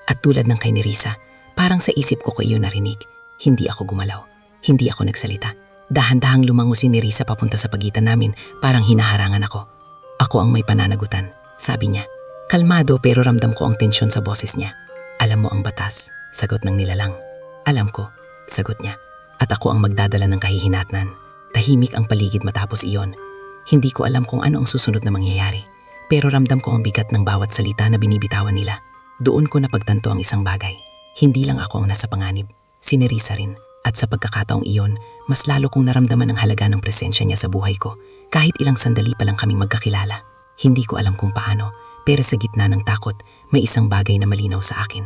At tulad ng kay Nerissa, parang sa isip ko iyon narinig. Hindi ako gumalaw. Hindi ako nagsalita. Dahan-dahang lumango si Nerissa papunta sa pagitan namin, parang hinaharangan ako. Ako ang may pananagutan, sabi niya. Kalmado pero ramdam ko ang tensyon sa boses niya. Alam mo ang batas, sagot ng nilalang. Alam ko, sagot niya. At ako ang magdadala ng kahihinatnan. Tahimik ang paligid matapos iyon. Hindi ko alam kung ano ang susunod na mangyayari. Pero ramdam ko ang bigat ng bawat salita na binibitawan nila. Doon ko napagtanto ang isang bagay. Hindi lang ako ang nasa panganib, si Nerissa rin. At sa pagkakataong iyon, mas lalo kong naramdaman ang halaga ng presensya niya sa buhay ko, kahit ilang sandali pa lang kaming magkakilala. Hindi ko alam kung paano, pero sa gitna ng takot, may isang bagay na malinaw sa akin.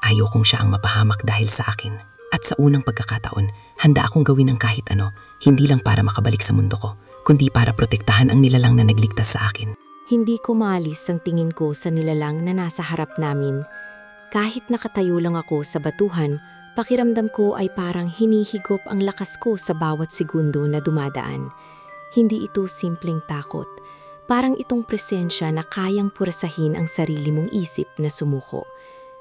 Ayokong siya ang mapahamak dahil sa akin. At sa unang pagkakataon, handa akong gawin ang kahit ano, hindi lang para makabalik sa mundo ko, kundi para protektahan ang nilalang na nagligtas sa akin. Hindi ko maalis ang tingin ko sa nilalang na nasa harap namin. Kahit nakatayo lang ako sa batuhan, pakiramdam ko ay parang hinihigop ang lakas ko sa bawat segundo na dumadaan. Hindi ito simpleng takot. Parang itong presensya na kayang purasahin ang sarili mong isip na sumuko.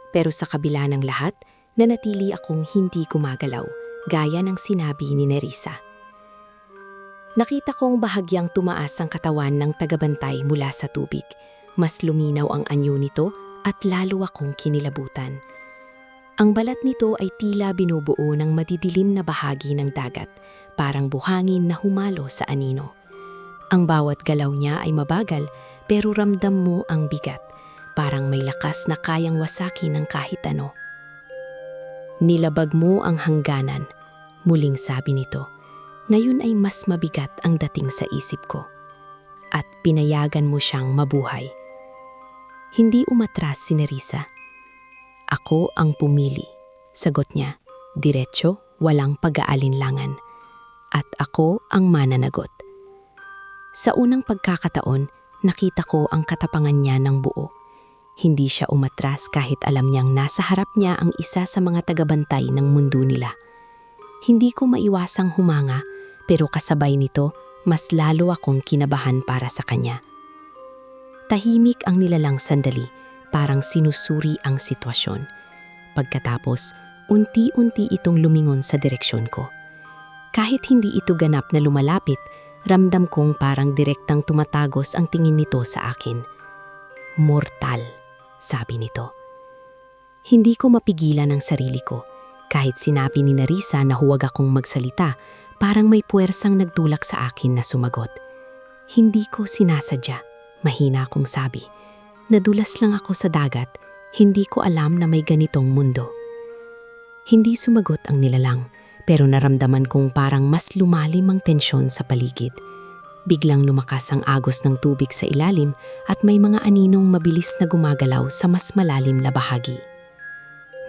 Pero sa kabila ng lahat, nanatili akong hindi gumagalaw, gaya ng sinabi ni Nerissa. Nakita kong bahagyang tumaas ang katawan ng tagabantay mula sa tubig. Mas luminaw ang anyo nito at lalo akong kinilabutan. Ang balat nito ay tila binubuo ng madidilim na bahagi ng dagat, parang buhangin na humalo sa anino. Ang bawat galaw niya ay mabagal pero ramdam mo ang bigat, parang may lakas na kayang wasakin ng kahit ano. Nilabag mo ang hangganan, muling sabi nito. Ngayon ay mas mabigat ang dating sa isip ko. At pinayagan mo siyang mabuhay. Hindi umatras si Nerissa. Ako ang pumili, sagot niya, diretso, walang pag-aalinlangan. At ako ang mananagot. Sa unang pagkakataon, nakita ko ang katapangan niya ng buo. Hindi siya umatras kahit alam niyang nasa harap niya ang isa sa mga tagabantay ng mundo nila. Hindi ko maiwasang humanga, pero kasabay nito, mas lalo akong kinabahan para sa kanya. Tahimik ang nilalang sandali, parang sinusuri ang sitwasyon. Pagkatapos, unti-unti itong lumingon sa direksyon ko. Kahit hindi ito ganap na lumalapit, ramdam kong parang direktang tumatagos ang tingin nito sa akin. Mortal, sabi nito. Hindi ko mapigilan ang sarili ko. Kahit sinabi ni Nerissa na huwag akong magsalita, parang may puwersang nagtulak sa akin na sumagot. Hindi ko sinasadya, mahina akong sabi. Nadulas lang ako sa dagat, hindi ko alam na may ganitong mundo. Hindi sumagot ang nilalang, pero naramdaman kong parang mas lumalim ang tensyon sa paligid. Biglang lumakas ang agos ng tubig sa ilalim at may mga aninong mabilis na gumagalaw sa mas malalim na bahagi.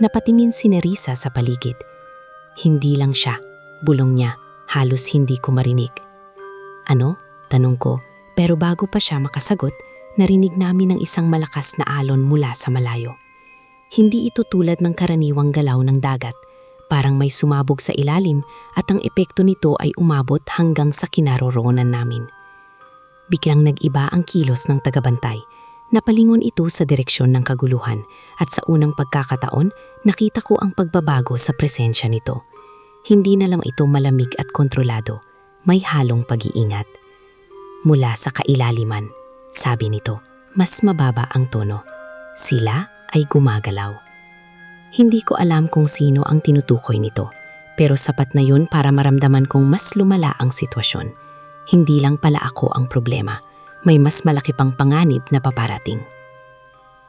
Napatingin si Nerissa sa paligid. Hindi lang siya, bulong niya. Halos hindi ko marinig. Ano? Tanong ko, pero bago pa siya makasagot, narinig namin ang isang malakas na alon mula sa malayo. Hindi ito tulad ng karaniwang galaw ng dagat, parang may sumabog sa ilalim at ang epekto nito ay umabot hanggang sa kinaroroonan namin. Biglang nag-iba ang kilos ng tagabantay. Napalingon ito sa direksyon ng kaguluhan at sa unang pagkakataon, nakita ko ang pagbabago sa presensya nito. Hindi na lang ito malamig at kontrolado, may halong pag-iingat. Mula sa kailaliman, sabi nito, mas mababa ang tono. Sila ay gumagalaw. Hindi ko alam kung sino ang tinutukoy nito, pero sapat na yun para maramdaman kong mas lumala ang sitwasyon. Hindi lang pala ako ang problema, may mas malaki pang panganib na paparating.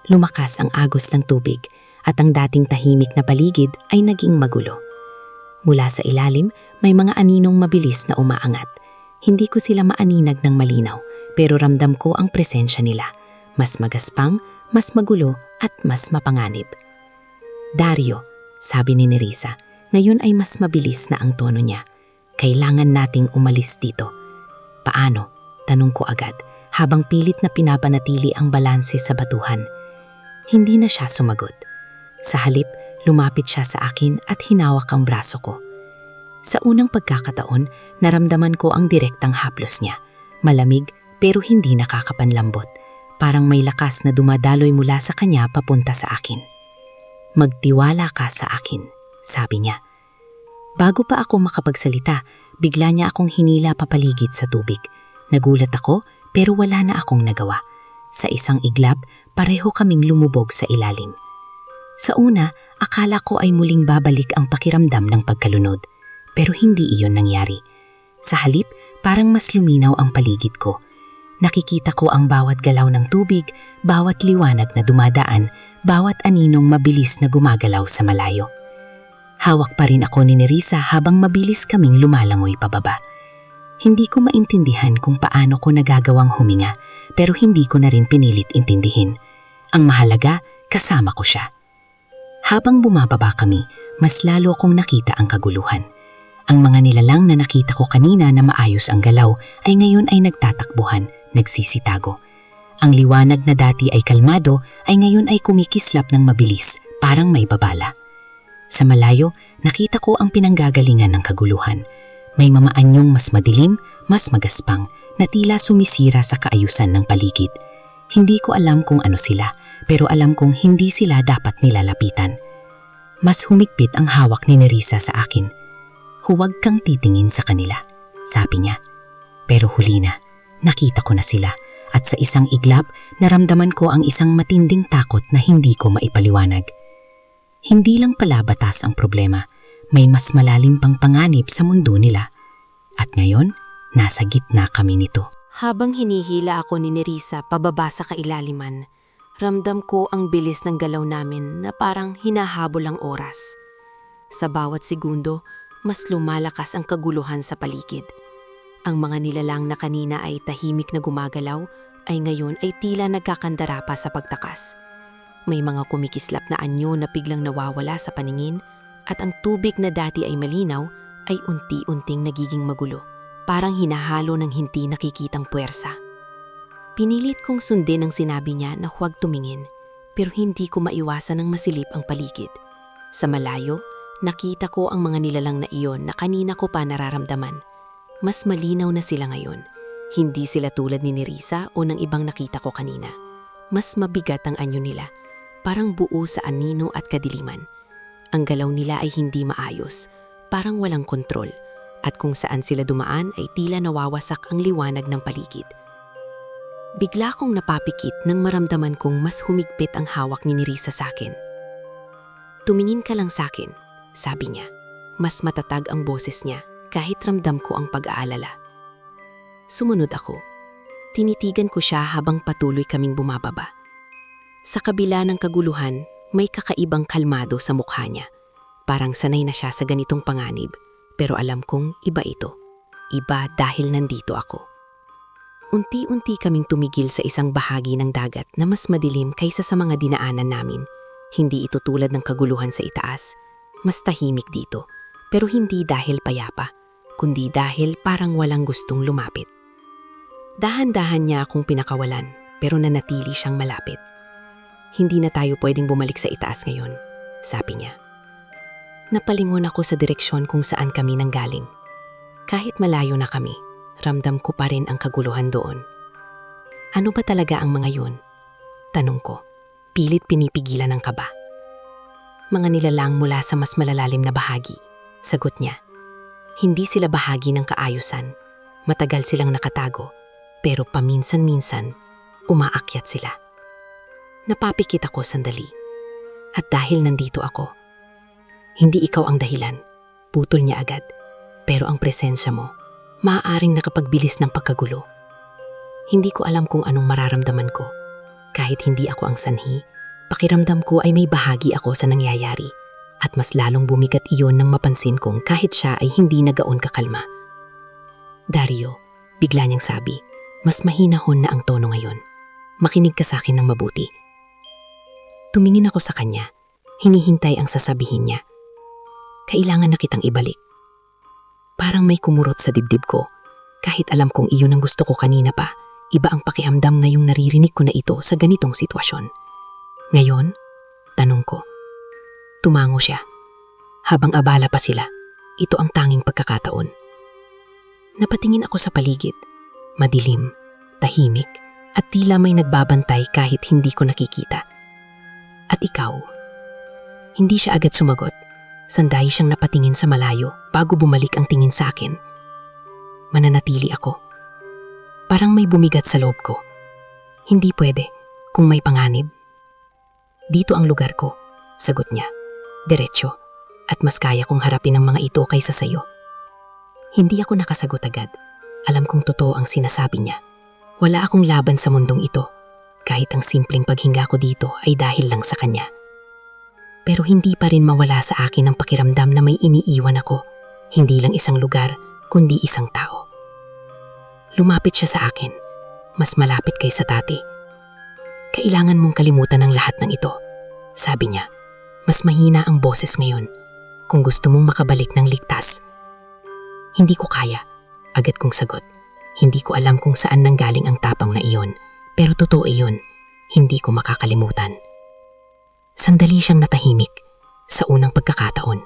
Lumakas ang agos ng tubig at ang dating tahimik na paligid ay naging magulo. Mula sa ilalim, may mga aninong mabilis na umaangat. Hindi ko sila maaninag ng malinaw, pero ramdam ko ang presensya nila. Mas magaspang, mas magulo, at mas mapanganib. Dario, sabi ni Nerissa, ngayon ay mas mabilis na ang tono niya. Kailangan nating umalis dito. Paano? Tanong ko agad, habang pilit na pinapanatili ang balanse sa batuhan. Hindi na siya sumagot. Sa halip, lumapit siya sa akin at hinawak ang braso ko. Sa unang pagkakataon, naramdaman ko ang direktang haplos niya. Malamig pero hindi nakakapanlambot. Parang may lakas na dumadaloy mula sa kanya papunta sa akin. Magtiwala ka sa akin, sabi niya. Bago pa ako makapagsalita, bigla niya akong hinila papaligid sa tubig. Nagulat ako pero wala na akong nagawa. Sa isang iglap, pareho kaming lumubog sa ilalim. Sa una, akala ko ay muling babalik ang pakiramdam ng pagkalunod, pero hindi iyon nangyari. Sa halip, parang mas luminaw ang paligid ko. Nakikita ko ang bawat galaw ng tubig, bawat liwanag na dumadaan, bawat aninong mabilis na gumagalaw sa malayo. Hawak pa rin ako ni Nerissa habang mabilis kaming lumalangoy pababa. Hindi ko maintindihan kung paano ko nagagawang huminga, pero hindi ko na rin pinilit intindihin. Ang mahalaga, kasama ko siya. Habang bumababa kami, mas lalo kong nakita ang kaguluhan. Ang mga nilalang na nakita ko kanina na maayos ang galaw ay ngayon ay nagtatakbuhan, nagsisitago. Ang liwanag na dati ay kalmado ay ngayon ay kumikislap ng mabilis, parang may babala. Sa malayo, nakita ko ang pinanggagalingan ng kaguluhan. May mamaanyong mas madilim, mas magaspang, na tila sumisira sa kaayusan ng paligid. Hindi ko alam kung ano sila, pero alam kong hindi sila dapat nilalapitan. Mas humigpit ang hawak ni Nerissa sa akin. Huwag kang titingin sa kanila, sabi niya. Pero huli na, nakita ko na sila at sa isang iglap naramdaman ko ang isang matinding takot na hindi ko maipaliwanag. Hindi lang pala batas ang problema, may mas malalim pang panganib sa mundo nila. At ngayon, nasa gitna kami nito. Habang hinihila ako ni Nerissa pababa sa kailaliman, ramdam ko ang bilis ng galaw namin na parang hinahabol ang oras. Sa bawat segundo, mas lumalakas ang kaguluhan sa paligid. Ang mga nilalang na kanina ay tahimik na gumagalaw ay ngayon ay tila nagkakandara pa sa pagtakas. May mga kumikislap na anyo na biglang nawawala sa paningin at ang tubig na dati ay malinaw ay unti-unting nagiging magulo, parang hinahalo ng hindi nakikitang puwersa. Pinilit kong sundin ang sinabi niya na huwag tumingin, pero hindi ko maiwasan ng masilip ang paligid. Sa malayo, nakita ko ang mga nilalang na iyon na kanina ko pa nararamdaman. Mas malinaw na sila ngayon. Hindi sila tulad ni Nerissa o ng ibang nakita ko kanina. Mas mabigat ang anyo nila, parang buo sa anino at kadiliman. Ang galaw nila ay hindi maayos, parang walang kontrol, at kung saan sila dumaan ay tila nawawasak ang liwanag ng paligid. Bigla kong napapikit nang maramdaman kong mas humigpit ang hawak ni Nerissa sa akin. Tumingin ka lang sa akin, sabi niya. Mas matatag ang boses niya kahit ramdam ko ang pag-aalala. Sumunod ako. Tinitigan ko siya habang patuloy kaming bumababa. Sa kabila ng kaguluhan, may kakaibang kalmado sa mukha niya. Parang sanay na siya sa ganitong panganib, pero alam kong iba ito. Iba dahil nandito ako. Unti-unti kaming tumigil sa isang bahagi ng dagat na mas madilim kaysa sa mga dinaanan namin. Hindi ito tulad ng kaguluhan sa itaas. Mas tahimik dito, pero hindi dahil payapa, kundi dahil parang walang gustong lumapit. Dahan-dahan niya akong pinakawalan, pero nanatili siyang malapit. Hindi na tayo pwedeng bumalik sa itaas ngayon, sabi niya. Napalingon ako sa direksyon kung saan kami nanggaling. Kahit malayo na kami, ramdam ko pa rin ang kaguluhan doon. Ano ba talaga ang mga yun? Tanong ko, pilit pinipigilan ng kaba. Mga nilalang mula sa mas malalalim na bahagi, sagot niya. Hindi sila bahagi ng kaayusan. Matagal silang nakatago, pero paminsan-minsan, umaakyat sila. Napapikit ako sandali. At dahil nandito ako, hindi ikaw ang dahilan, putol niya agad. Pero ang presensya mo, maaaring nakapagbilis ng pagkagulo. Hindi ko alam kung anong mararamdaman ko. Kahit hindi ako ang sanhi, pakiramdam ko ay may bahagi ako sa nangyayari. At mas lalong bumigat iyon nang mapansin kong kahit siya ay hindi nagaon kakalma. Dario, bigla niyang sabi, mas mahinahon na ang tono ngayon. Makinig ka sa akin ng mabuti. Tumingin ako sa kanya, hinihintay ang sasabihin niya. Kailangan na kitang ibalik. Parang may kumurot sa dibdib ko. Kahit alam kong iyon ang gusto ko kanina pa, iba ang pakiramdam na yung naririnig ko na ito sa ganitong sitwasyon. Ngayon, tanong ko. Tumango siya. Habang abala pa sila, ito ang tanging pagkakataon. Napatingin ako sa paligid. Madilim, tahimik, at tila may nagbabantay kahit hindi ko nakikita. At ikaw? Hindi siya agad sumagot. Sandayi siyang napatingin sa malayo bago bumalik ang tingin sa akin. Mananatili ako. Parang may bumigat sa loob ko. Hindi pwede kung may panganib. Dito ang lugar ko, sagot niya. Diretso, at mas kaya kong harapin ang mga ito kaysa sayo. Hindi ako nakasagot agad. Alam kong totoo ang sinasabi niya. Wala akong laban sa mundong ito, kahit ang simpleng paghinga ko dito ay dahil lang sa kanya. Pero hindi pa rin mawala sa akin ang pakiramdam na may iniiwan ako, hindi lang isang lugar, kundi isang tao. Lumapit siya sa akin, Mas malapit kaysa dati. Kailangan mong kalimutan ang lahat ng ito. Sabi niya, mas mahina ang boses ngayon kung gusto mong makabalik ng ligtas. Hindi ko kaya, agad kong sagot. Hindi ko alam kung saan nanggaling ang tapang na iyon, pero totoo iyon, hindi ko makakalimutan. Sandali siyang natahimik. Sa unang pagkakataon,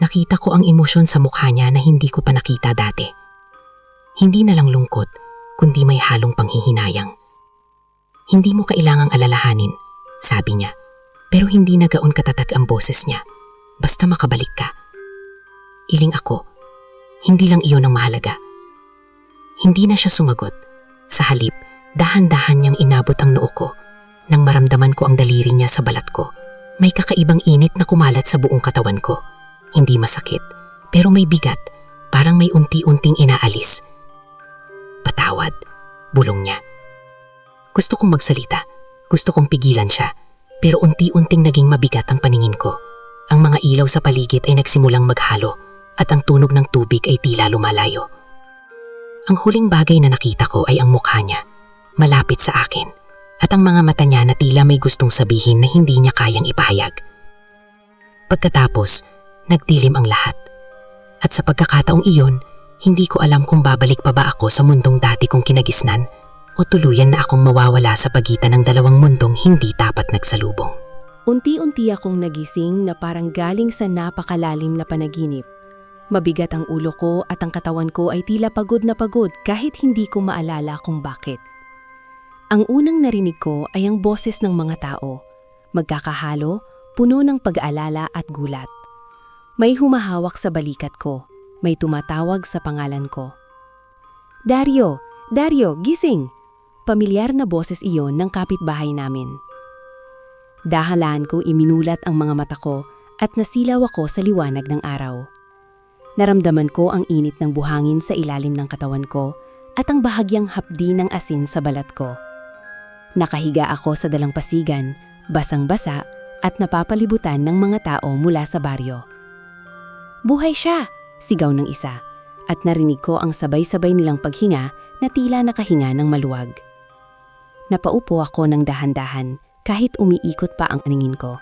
nakita ko ang emosyon sa mukha niya na hindi ko pa nakita dati. Hindi na lang lungkot, kundi may halong panghihinayang. Hindi mo kailangang alalahanin, sabi niya, pero hindi na gaon katatag ang boses niya. Basta makabalik ka. Iling ako, hindi lang iyon ang mahalaga. Hindi na siya sumagot. Sa halip, dahan-dahan niyang inabot ang noo ko. Nang maramdaman ko ang daliri niya sa balat ko, may kakaibang init na kumalat sa buong katawan ko. Hindi masakit, pero may bigat, parang may unti-unting inaalis. Patawad, bulong niya. Gusto kong magsalita, gusto kong pigilan siya, pero unti-unting naging mabigat ang paningin ko. Ang mga ilaw sa paligid ay nagsimulang maghalo at ang tunog ng tubig ay tila lumalayo. Ang huling bagay na nakita ko ay ang mukha niya, malapit sa akin, at ang mga mata niya na tila may gustong sabihin na hindi niya kayang ipahayag. Pagkatapos, nagdilim ang lahat. At sa pagkakataong iyon, hindi ko alam kung babalik pa ba ako sa mundong dati kong kinagisnan o tuluyan na akong mawawala sa pagitan ng dalawang mundong hindi dapat nagsalubong. Unti-unti akong nagising na parang galing sa napakalalim na panaginip. Mabigat ang ulo ko at ang katawan ko ay tila pagod na pagod kahit hindi ko maalala kung bakit. Ang unang narinig ko ay ang boses ng mga tao, magkakahalo, puno ng pag-aalala at gulat. May humahawak sa balikat ko, may tumatawag sa pangalan ko. Dario! Dario, gising! Pamilyar na boses iyon ng kapitbahay namin. Dahalaan ko iminulat ang mga mata ko at nasilaw ako sa liwanag ng araw. Naramdaman ko ang init ng buhangin sa ilalim ng katawan ko at ang bahagyang hapdi ng asin sa balat ko. Nakahiga ako sa dalampasigan, basang-basa at napapalibutan ng mga tao mula sa baryo. Buhay siya! Sigaw ng isa at narinig ko ang sabay-sabay nilang paghinga na tila nakahinga ng maluwag. Napaupo ako ng dahan-dahan kahit umiikot pa ang paningin ko.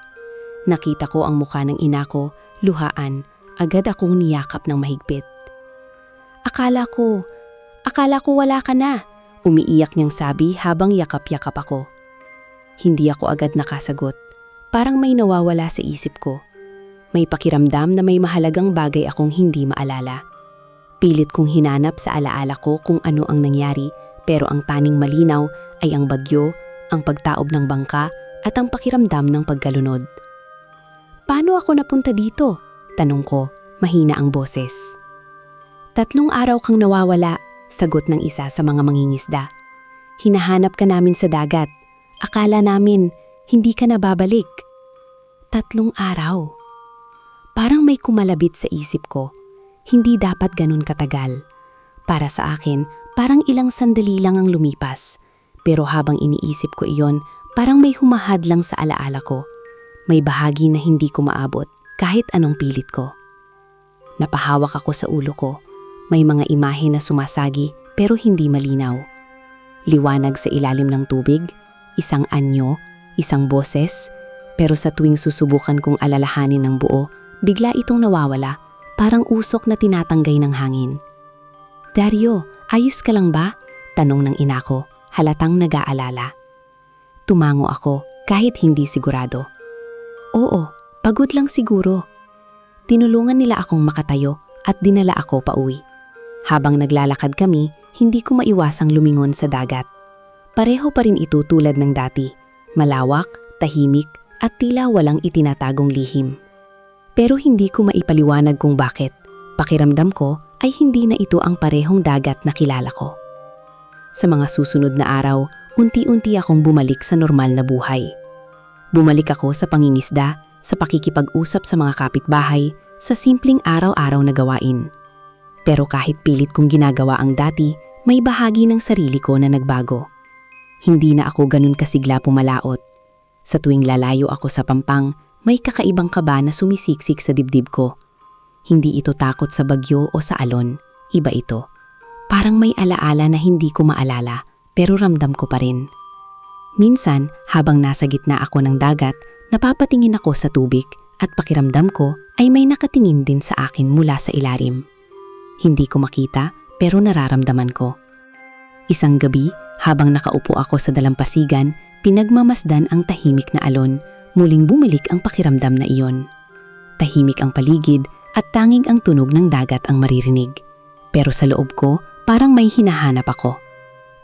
Nakita ko ang mukha ng ina ko, luhaan, agad akong niyakap ng mahigpit. Akala ko wala ka na, umiiyak niyang sabi habang yakap-yakap ako. Hindi ako agad nakasagot, parang may nawawala sa isip ko. May pakiramdam na may mahalagang bagay akong hindi maalala. Pilit kong hinanap sa alaala ko kung ano ang nangyari, pero ang taning malinaw ay ang bagyo, ang pagtaob ng bangka at ang pakiramdam ng pagkalunod. Paano ako napunta dito? Tanong ko, mahina ang boses. 3 araw kang nawawala, sagot ng isa sa mga mangingisda. Hinahanap ka namin sa dagat. Akala namin, hindi ka na babalik. 3 araw. Parang may kumalabit sa isip ko. Hindi dapat ganun katagal. Para sa akin, parang ilang sandali lang ang lumipas. Pero habang iniisip ko iyon, parang may humahad lang sa alaala ko. May bahagi na hindi ko maabot kahit anong pilit ko. Napahawak ako sa ulo ko. May mga imahe na sumasagi pero hindi malinaw. Liwanag sa ilalim ng tubig, isang anyo, isang boses, pero sa tuwing susubukan kong alalahanin ng buo, bigla itong nawawala, parang usok na tinatanggay ng hangin. Dario, ayos ka lang ba? Tanong ng ina ko, halatang nag-aalala. Tumango ako kahit hindi sigurado. Oo, pagod lang siguro. Tinulungan nila akong makatayo at dinala ako pauwi. Habang naglalakad kami, hindi ko maiwasang lumingon sa dagat. Pareho pa rin ito tulad ng dati, malawak, tahimik at tila walang itinatagong lihim. Pero hindi ko maipaliwanag kung bakit. Pakiramdam ko ay hindi na ito ang parehong dagat na kilala ko. Sa mga susunod na araw, unti-unti akong bumalik sa normal na buhay. Bumalik ako sa pangingisda, sa pakikipag-usap sa mga kapitbahay, sa simpleng araw-araw na gawain. Pero kahit pilit kong ginagawa ang dati, may bahagi ng sarili ko na nagbago. Hindi na ako ganun kasigla pumalaot. Sa tuwing lalayo ako sa pampang, may kakaibang kaba na sumisiksik sa dibdib ko. Hindi ito takot sa bagyo o sa alon, iba ito. Parang may alaala na hindi ko maalala pero ramdam ko pa rin. Minsan, habang nasa gitna ako ng dagat, napapatingin ako sa tubig at pakiramdam ko ay may nakatingin din sa akin mula sa ilalim. Hindi ko makita pero nararamdaman ko. Isang gabi, habang nakaupo ako sa dalampasigan, pinagmamasdan ang tahimik na alon, muling bumalik ang pakiramdam na iyon. Tahimik ang paligid at tanging ang tunog ng dagat ang maririnig. Pero sa loob ko, parang may hinahanap ako.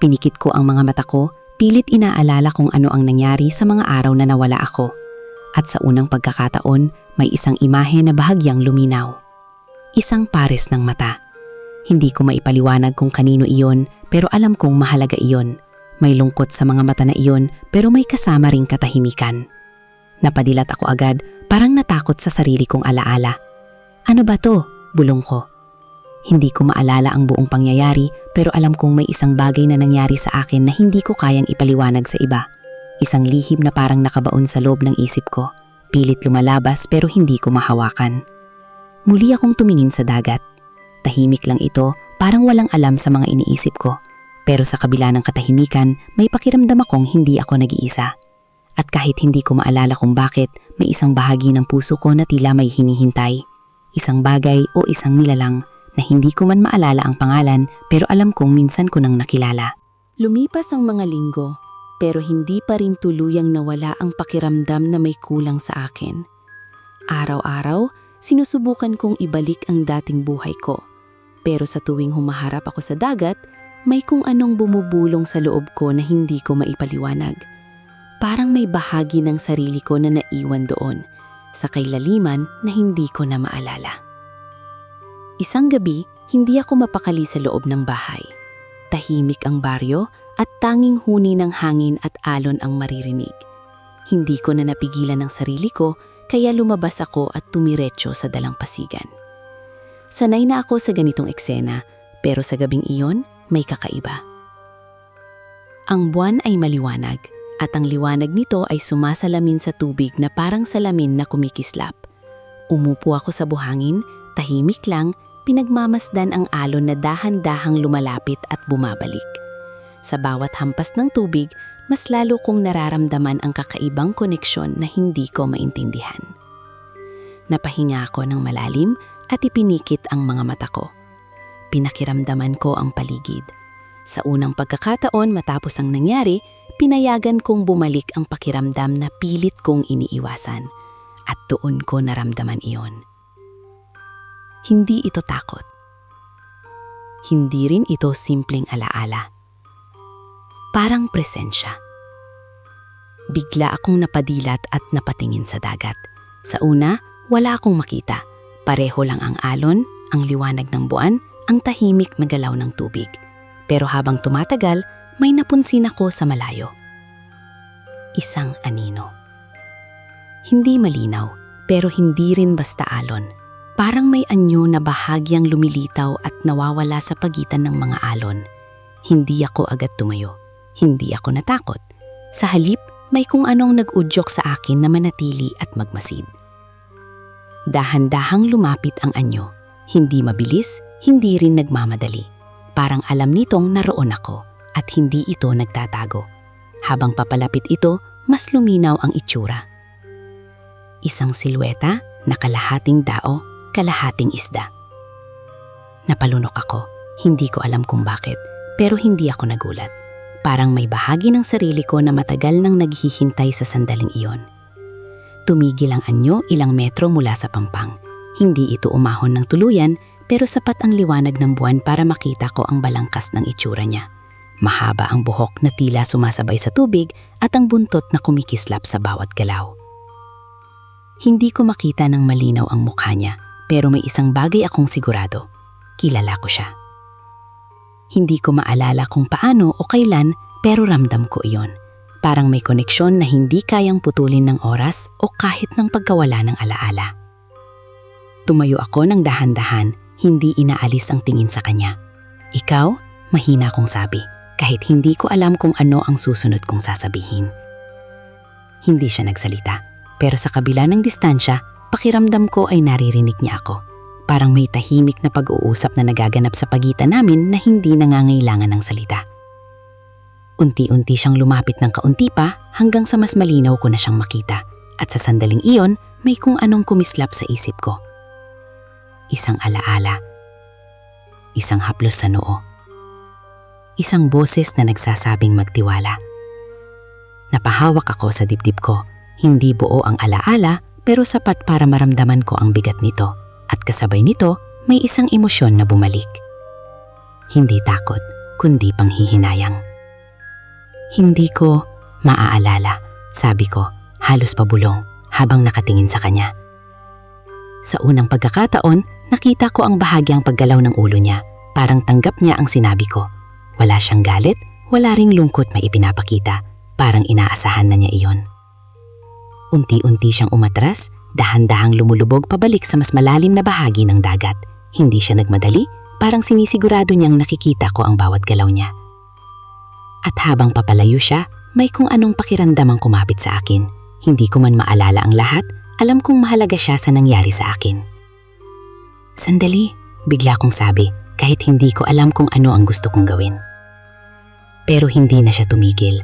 Pinikit ko ang mga mata ko, pilit inaalala kung ano ang nangyari sa mga araw na nawala ako. At sa unang pagkakataon, may isang imahe na bahagyang luminaw. Isang pares ng mata. Hindi ko maipaliwanag kung kanino iyon, pero alam kong mahalaga iyon. May lungkot sa mga mata na iyon, pero may kasama ring katahimikan. Napadilat ako agad, parang natakot sa sarili kong alaala. Ano ba to? Bulong ko. Hindi ko maalala ang buong pangyayari, pero alam kong may isang bagay na nangyari sa akin na hindi ko kayang ipaliwanag sa iba. Isang lihim na parang nakabaon sa loob ng isip ko. Pilit lumalabas pero hindi ko mahawakan. Muli akong tumingin sa dagat. Tahimik lang ito, parang walang alam sa mga iniisip ko. Pero sa kabila ng katahimikan, may pakiramdam akong hindi ako nag-iisa. At kahit hindi ko maalala kung bakit, may isang bahagi ng puso ko na tila may hinihintay. Isang bagay o isang nilalang na hindi ko man maalala ang pangalan pero alam kong minsan ko nang nakilala. Lumipas ang mga linggo, pero hindi pa rin tuluyang nawala ang pakiramdam na may kulang sa akin. Araw-araw, sinusubukan kong ibalik ang dating buhay ko. Pero sa tuwing humaharap ako sa dagat, may kung anong bumubulong sa loob ko na hindi ko maipaliwanag. Parang may bahagi ng sarili ko na naiwan doon, sa kailaliman na hindi ko na maalala. Isang gabi, hindi ako mapakali sa loob ng bahay. Tahimik ang baryo at tanging huni ng hangin at alon ang maririnig. Hindi ko na napigilan ang sarili ko, kaya lumabas ako at tumiretso sa dalampasigan. Sanay na ako sa ganitong eksena, pero sa gabing iyon, may kakaiba. Ang buwan ay maliwanag, at ang liwanag nito ay sumasalamin sa tubig na parang salamin na kumikislap. Umupo ako sa buhangin, tahimik lang, pinagmamasdan ang alon na dahan-dahang lumalapit at bumabalik. Sa bawat hampas ng tubig, mas lalo kong nararamdaman ang kakaibang koneksyon na hindi ko maintindihan. Napahinga ako ng malalim at ipinikit ang mga mata ko. Pinakiramdaman ko ang paligid. Sa unang pagkakataon matapos ang nangyari, pinayagan kong bumalik ang pakiramdam na pilit kong iniiwasan. At doon ko naramdaman iyon. Hindi ito takot. Hindi rin ito simpleng alaala. Parang presensya. Bigla akong napadilat at napatingin sa dagat. Sa una, wala akong makita. Pareho lang ang alon, ang liwanag ng buwan, ang tahimik na galaw ng tubig. Pero habang tumatagal, may napunsin ako sa malayo. Isang anino. Hindi malinaw, pero hindi rin basta alon. Parang may anyo na bahagyang lumilitaw at nawawala sa pagitan ng mga alon. Hindi ako agad tumayo. Hindi ako natakot. Sa halip, may kung anong nag-udyok sa akin na manatili at magmasid. Dahan-dahang lumapit ang anyo. Hindi mabilis, hindi rin nagmamadali. Parang alam nitong naroon ako at hindi ito nagtatago. Habang papalapit ito, mas luminaw ang itsura. Isang silweta na kalahating dao, kalahating isda. Napalunok ako. Hindi ko alam kung bakit, pero hindi ako nagulat. Parang may bahagi ng sarili ko na matagal nang naghihintay sa sandaling iyon. Tumigil ang anyo ilang metro mula sa pampang. Hindi ito umahon ng tuluyan, pero sapat ang liwanag ng buwan para makita ko ang balangkas ng itsura niya. Mahaba ang buhok na tila sumasabay sa tubig at ang buntot na kumikislap sa bawat galaw. Hindi ko makita ng malinaw ang mukha niya, pero may isang bagay akong sigurado. Kilala ko siya. Hindi ko maalala kung paano o kailan, pero ramdam ko iyon. Parang may koneksyon na hindi kayang putulin ng oras o kahit ng pagkawala ng alaala. Tumayo ako ng dahan-dahan, hindi inaalis ang tingin sa kanya. Ikaw, mahina kong sabi, kahit hindi ko alam kung ano ang susunod kong sasabihin. Hindi siya nagsalita, pero sa kabila ng distansya, pakiramdam ko ay naririnig niya ako. Parang may tahimik na pag-uusap na nagaganap sa pagitan namin na hindi nangangailangan ng salita. Unti-unti siyang lumapit ng kaunti pa hanggang sa mas malinaw ko na siyang makita. At sa sandaling iyon, may kung anong kumislap sa isip ko. Isang alaala. Isang haplos sa noo. Isang boses na nagsasabing magtiwala. Napahawak ako sa dibdib ko. Hindi buo ang alaala pero sapat para maramdaman ko ang bigat nito. At kasabay nito, may isang emosyon na bumalik. Hindi takot, kundi panghihinayang. Hindi ko maaalala, sabi ko, halos pabulong habang nakatingin sa kanya. Sa unang pagkakataon, nakita ko ang bahagyang paggalaw ng ulo niya. Parang tanggap niya ang sinabi ko. Wala siyang galit, wala ring lungkot na ipinapakita. Parang inaasahan na niya iyon. Unti-unti siyang umatras, dahan-dahang lumulubog pabalik sa mas malalim na bahagi ng dagat. Hindi siya nagmadali, parang sinisigurado niyang nakikita ko ang bawat galaw niya. At habang papalayo siya, may kung anong pakiramdam ang kumapit sa akin. Hindi ko man maalala ang lahat, alam kong mahalaga siya sa nangyari sa akin. Sandali, bigla kong sabi, kahit hindi ko alam kung ano ang gusto kong gawin. Pero hindi na siya tumigil.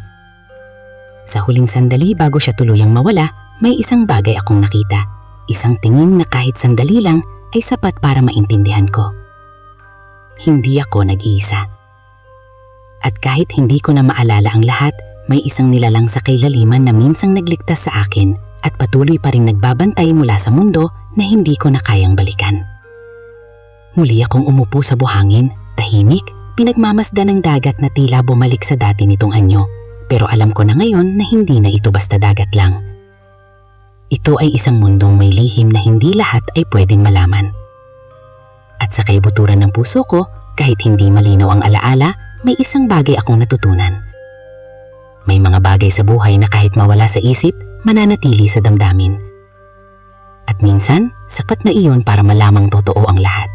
Sa huling sandali bago siya tuluyang mawala, may isang bagay akong nakita. Isang tingin na kahit sandali lang ay sapat para maintindihan ko. Hindi ako nag-iisa. At kahit hindi ko na maalala ang lahat, may isang nilalang sa kailaliman na minsang nagligtas sa akin at patuloy pa ring nagbabantay mula sa mundo na hindi ko na kayang balikan. Muli akong umupo sa buhangin, tahimik, pinagmamasdan ng dagat na tila bumalik sa dati nitong anyo. Pero alam ko na ngayon na hindi na ito basta dagat lang. Ito ay isang mundong may lihim na hindi lahat ay pwedeng malaman. At sa kaibuturan ng puso ko, kahit hindi malinaw ang alaala, may isang bagay akong natutunan. May mga bagay sa buhay na kahit mawala sa isip, mananatili sa damdamin. At minsan, sapat na iyon para malamang totoo ang lahat.